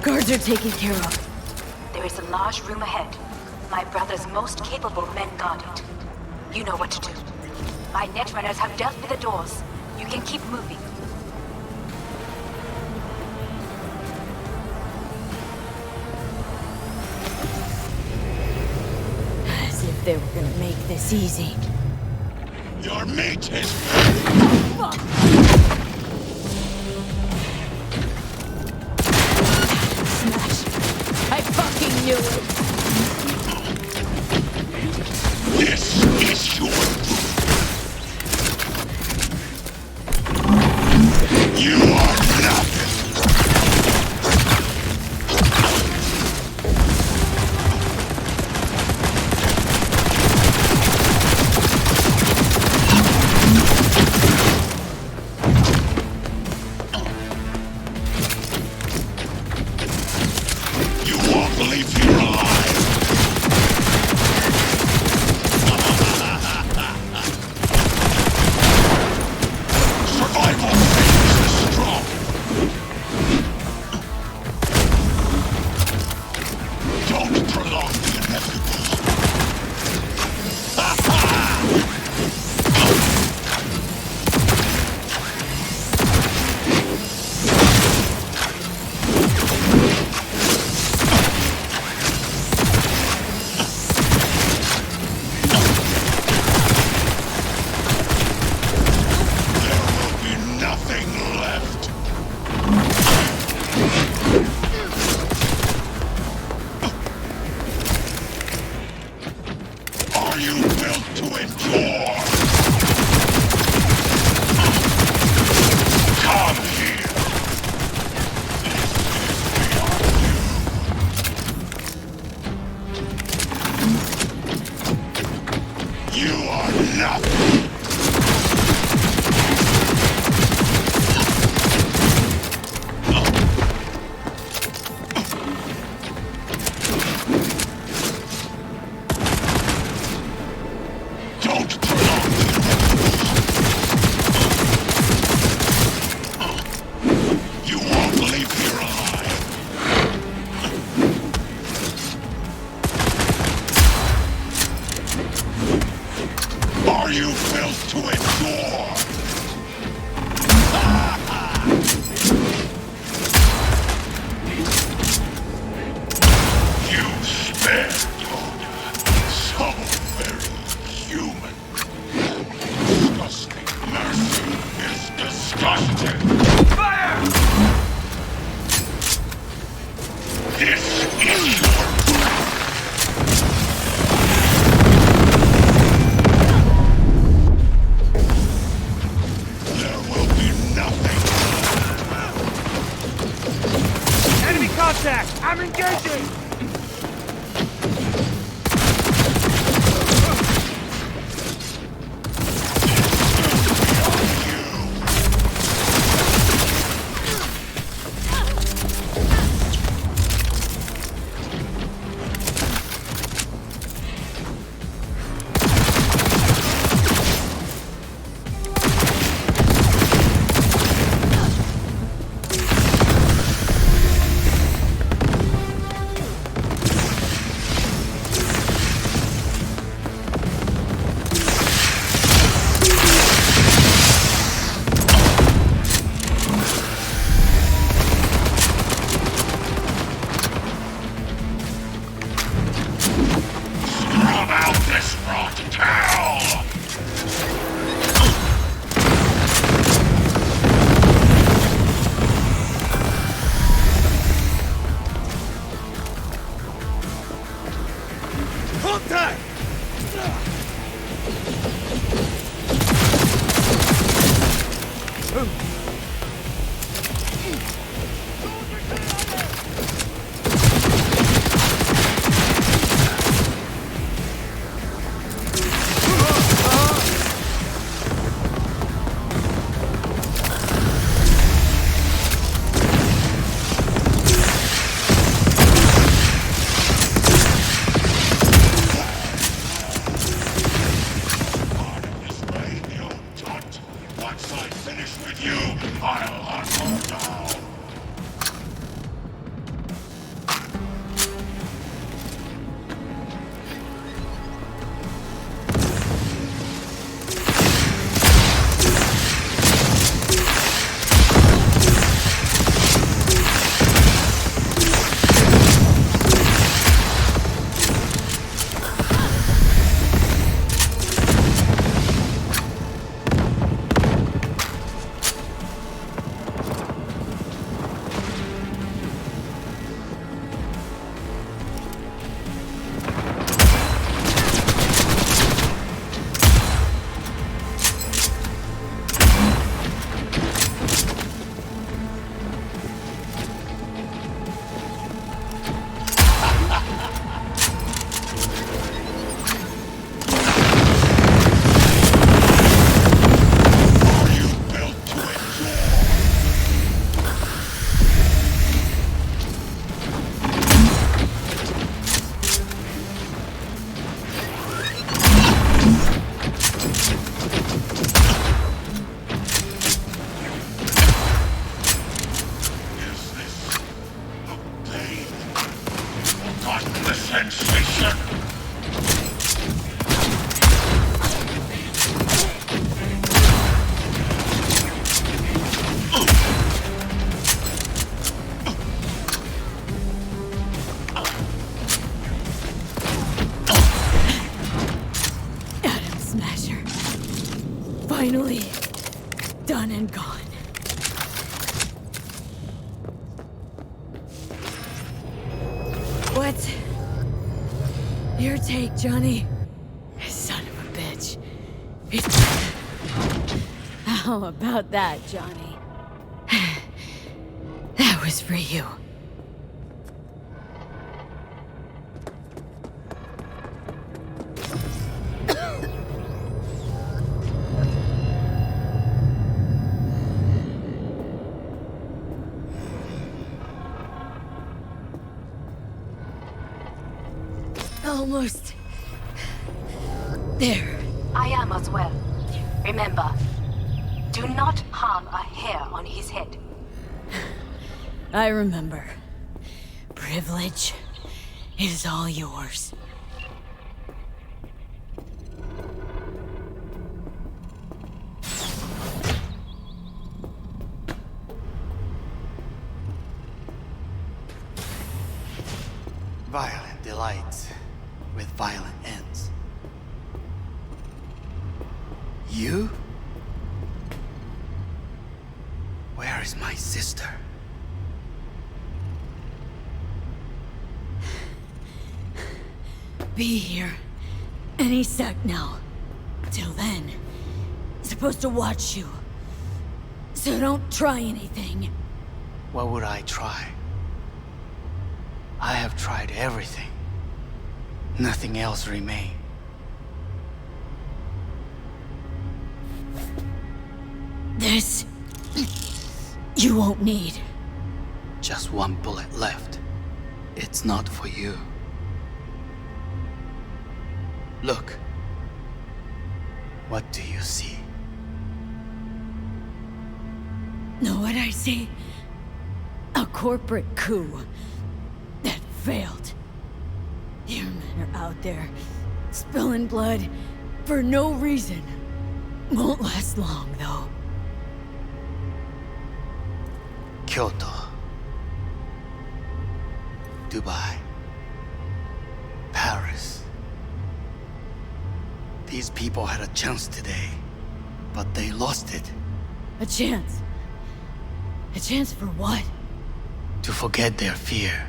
Guards are taken care of. There is a large room ahead. My brother's most capable men guard it. You know what to do. My netrunners have dealt with the doors. You can keep moving. As if they were gonna make this easy. Your mate is... Fuck! Smash! I fucking knew it! This is your proof. You are nothing. You won't believe you're alive. Survival makes us strong. Don't prolong the inevitable. There will be nothing left. Are you built to endure? Come here. You are nothing. Don't prolong the inevitable. You won't believe you're alive. Are you built to endure? You spared so very human. Disgusting. Mercy is disgusting. Fire! This is your There will be nothing. Enemy contact! I'm engaging! sensation? Atom Smasher. Finally, done and gone. What? Your take, Johnny? Son of a bitch. How about that, Johnny? That was for you. Almost there. I am as well. Remember, do not harm a hair on his head. I remember. Privilege is all yours. Violent delights with violent ends. You? Where is my sister? Be here any sec now. Till then, supposed to watch you. So don't try anything. What would I try? I have tried everything. Nothing else remains. This... you won't need. Just one bullet left. It's not for you. Look. What do you see? Know what I see? A corporate coup that failed. Your men are out there, spilling blood for no reason. Won't last long, though. Kyoto. Dubai. Paris. These people had a chance today, but they lost it. A chance? A chance for what? To forget their fear.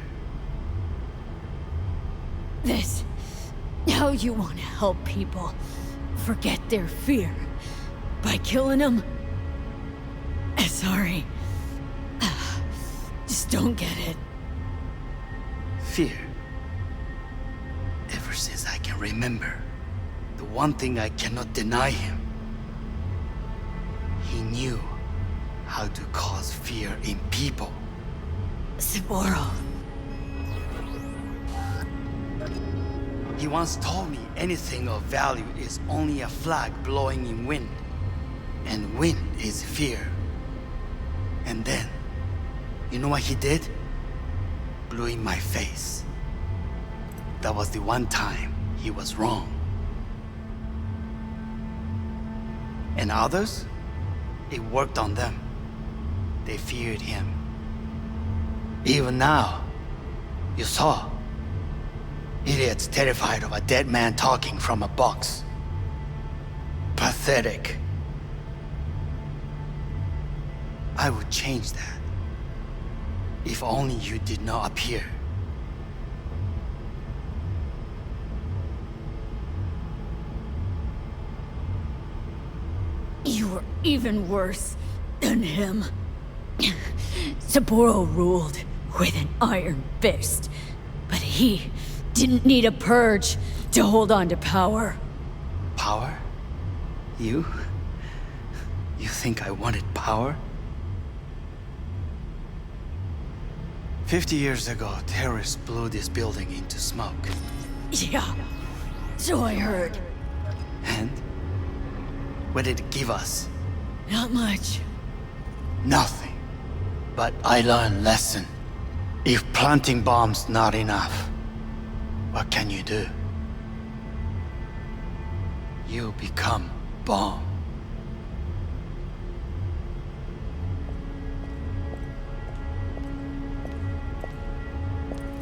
This... how you want to help people forget their fear? By killing them? Sorry. Just don't get it. Fear. Ever since I can remember, the one thing I cannot deny him. He knew how to cause fear in people. Saburo. He once told me anything of value is only a flag blowing in wind. And wind is fear. And then, you know what he did? Blew in my face. That was the one time he was wrong. And others? It worked on them. They feared him. Even now, you saw. Idiots terrified of a dead man talking from a box. Pathetic. I would change that. If only you did not appear. You were even worse than him. Saburo ruled with an iron fist, but he didn't need a purge to hold on to power. Power? You? You think I wanted power? 50 years ago, terrorists blew this building into smoke. Yeah, so I heard. And? What did it give us? Not much. Nothing. But I learned lesson. If planting bombs not enough, What can you do? You become bomb.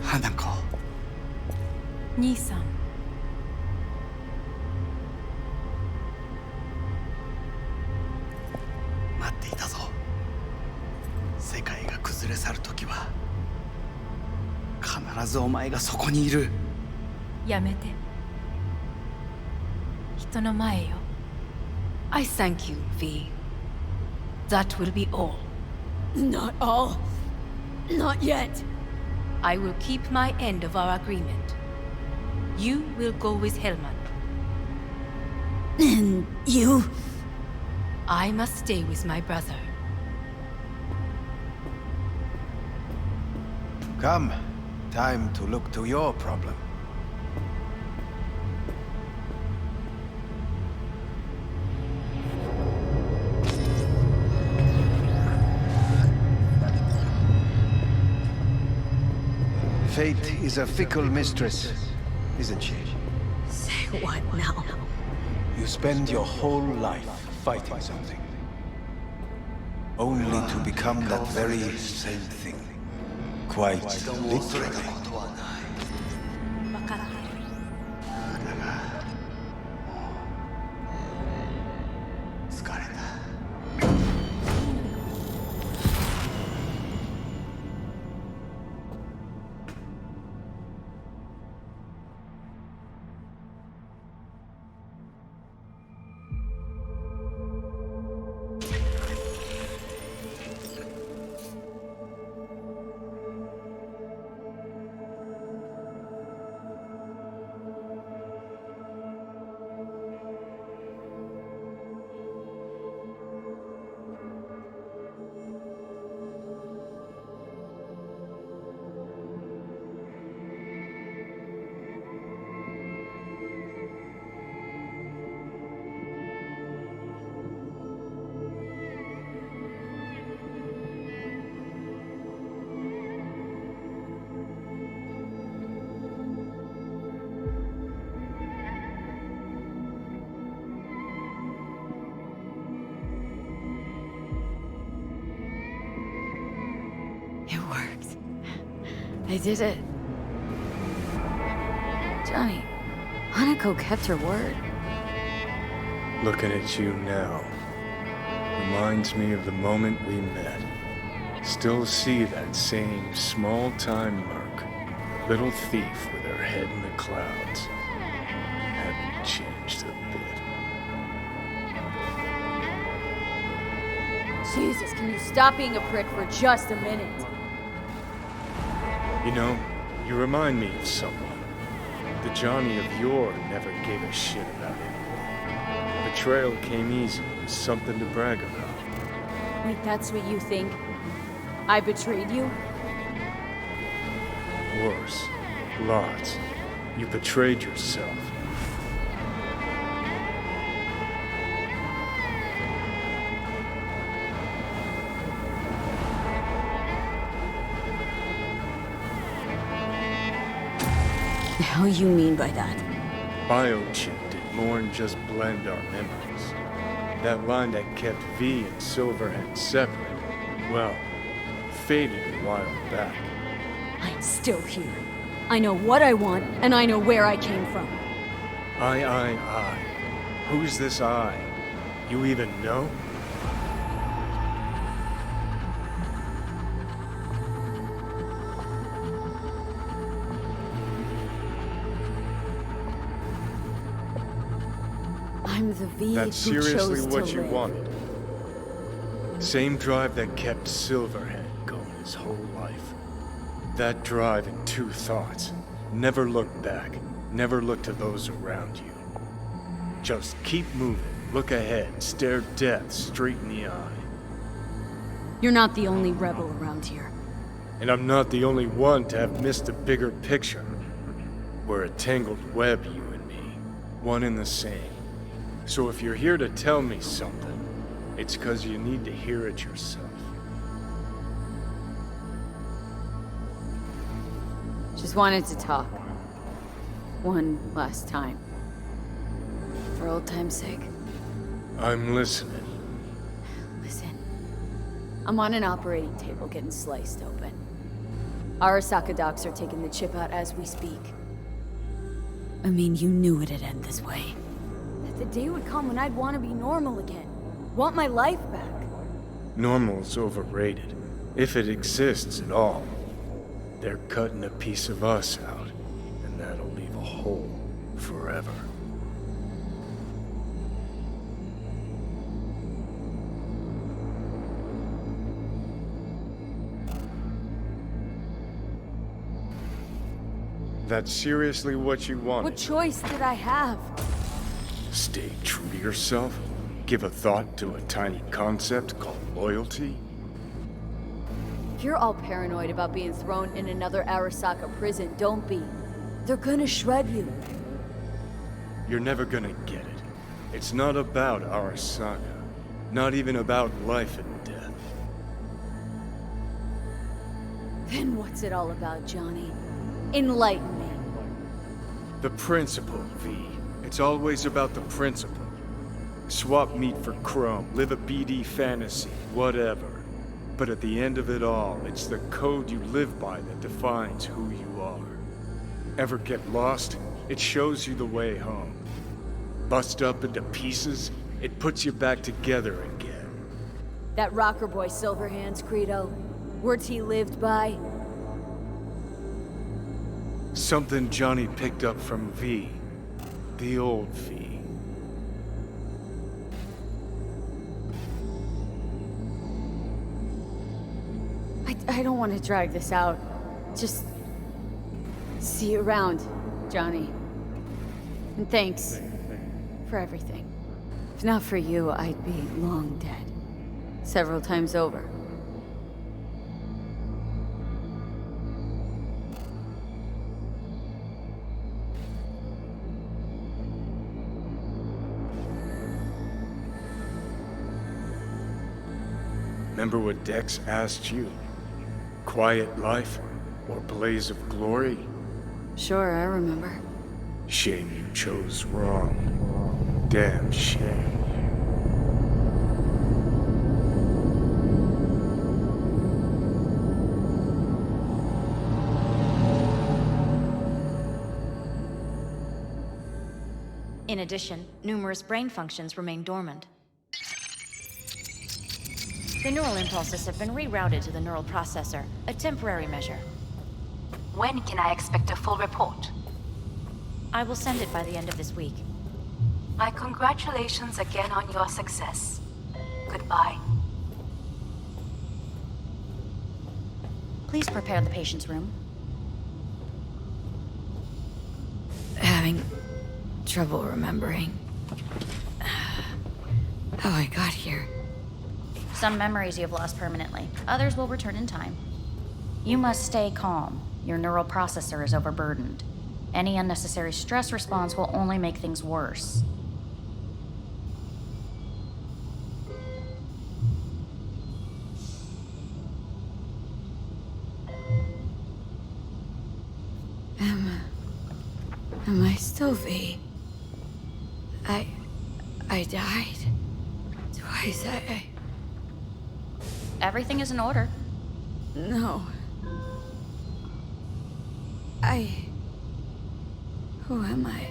Hanako. 兄さん。待っていたぞ。世界が崩れ去る時は必ずお前がそこにいる。やめて。人の前よ。I thank you, V. That will be all. Not all. Not yet. I will keep my end of our agreement. You will go with Hellman. And you? I must stay with my brother. Come. Time to look to your problem. Fate is a fickle mistress, isn't she? Say what now? You spend your whole life fighting something, only to become that very same thing. Quite literally. 分かってる。疲れた。It worked. I did it. Johnny, Hanako kept her word. Looking at you now reminds me of the moment we met. Still see that same small-time merc, little thief with her head in the clouds. Haven't changed a bit. Jesus, can you stop being a prick for just a minute? You know, you remind me of someone. The Johnny of yore never gave a shit about anything. Betrayal came easy, it was something to brag about. Wait, that's what you think? I betrayed you? Worse. Lots. You betrayed yourself. The hell you mean by that? Biochip did more than just blend our memories. That line that kept V and Silverhand separate, well, faded a while back. I'm still here. I know what I want, and I know where I came from. I. Who's this I? You even know? I'm the V That's who seriously chose what to you live. wanted. Same drive that kept Silverhand going his whole life. That drive and two thoughts. Never look back. Never look to those around you. Just keep moving. Look ahead. Stare death straight in the eye. You're not the only rebel around here. And I'm not the only one to have missed the bigger picture. We're a tangled web, you and me. One and the same. So if you're here to tell me something, it's 'cause you need to hear it yourself. Just wanted to talk. one last time. For old time's sake. I'm listening. Listen. I'm on an operating table getting sliced open. Arasaka docs are taking the chip out as we speak. I mean, you knew it'd end this way. That the day would come when I'd want to be normal again. Want my life back. Normal's overrated. If it exists at all. They're cutting a piece of us out, and that'll leave a hole forever. That's seriously what you wanted? What choice did I have? Stay true to yourself? Give a thought to a tiny concept called loyalty? If you're all paranoid about being thrown in another Arasaka prison, don't be. They're gonna shred you. You're never gonna get it. It's not about Arasaka. Not even about life and death. Then what's it all about, Johnny? Enlighten me. The principle, V. It's always about the principle. Swap meat for chrome, live a BD fantasy, whatever. But at the end of it all, it's the code you live by that defines who you are. Ever get lost? It shows you the way home. Bust up into pieces, it puts you back together again. That rocker boy Silverhand's credo. Words he lived by. Something Johnny picked up from V. The old V. I don't want to drag this out. Just see you around, Johnny. And thanks for everything. If not for you, I'd be long dead. Several times over. Remember what Dex asked you? Quiet life or blaze of glory? Sure, I remember. Shame you chose wrong. Damn shame. In addition, numerous brain functions remain dormant. The neural impulses have been rerouted to the neural processor, a temporary measure. When can I expect a full report? I will send it by the end of this week. My congratulations again on your success. Goodbye. Please prepare the patient's room. Having trouble remembering how I got here. Some memories you have lost permanently. Others will return in time. You must stay calm. Your neural processor is overburdened. Any unnecessary stress response will only make things worse. Am I still V? I died. Twice, Everything is in order. No. Who am I?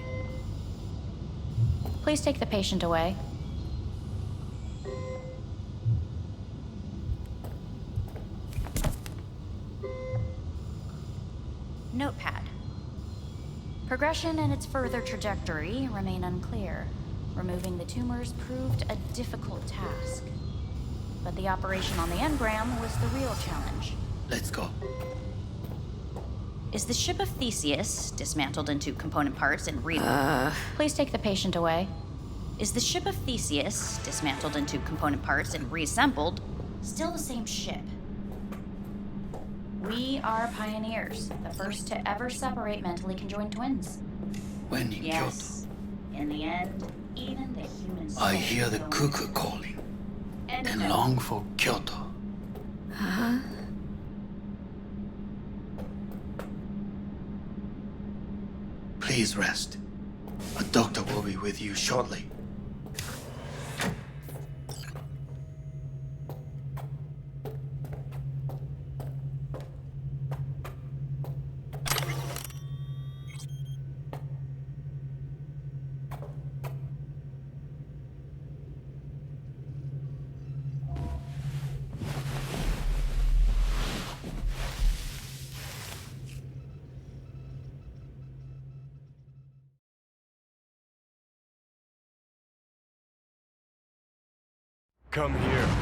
Please take the patient away. Notepad. Progression and its further trajectory remain unclear. Removing the tumors proved a difficult task. But the operation on the engram was the real challenge. Let's go. Is the ship of Theseus dismantled into component parts and Please take the patient away. Is the ship of Theseus dismantled into component parts and reassembled still the same ship? We are pioneers, the first to ever separate mentally conjoined twins. When in Yes. In the end, even the human soul I hear the will cuckoo calling And and long for Kyoto. Please rest. A doctor will be with you shortly. Come here.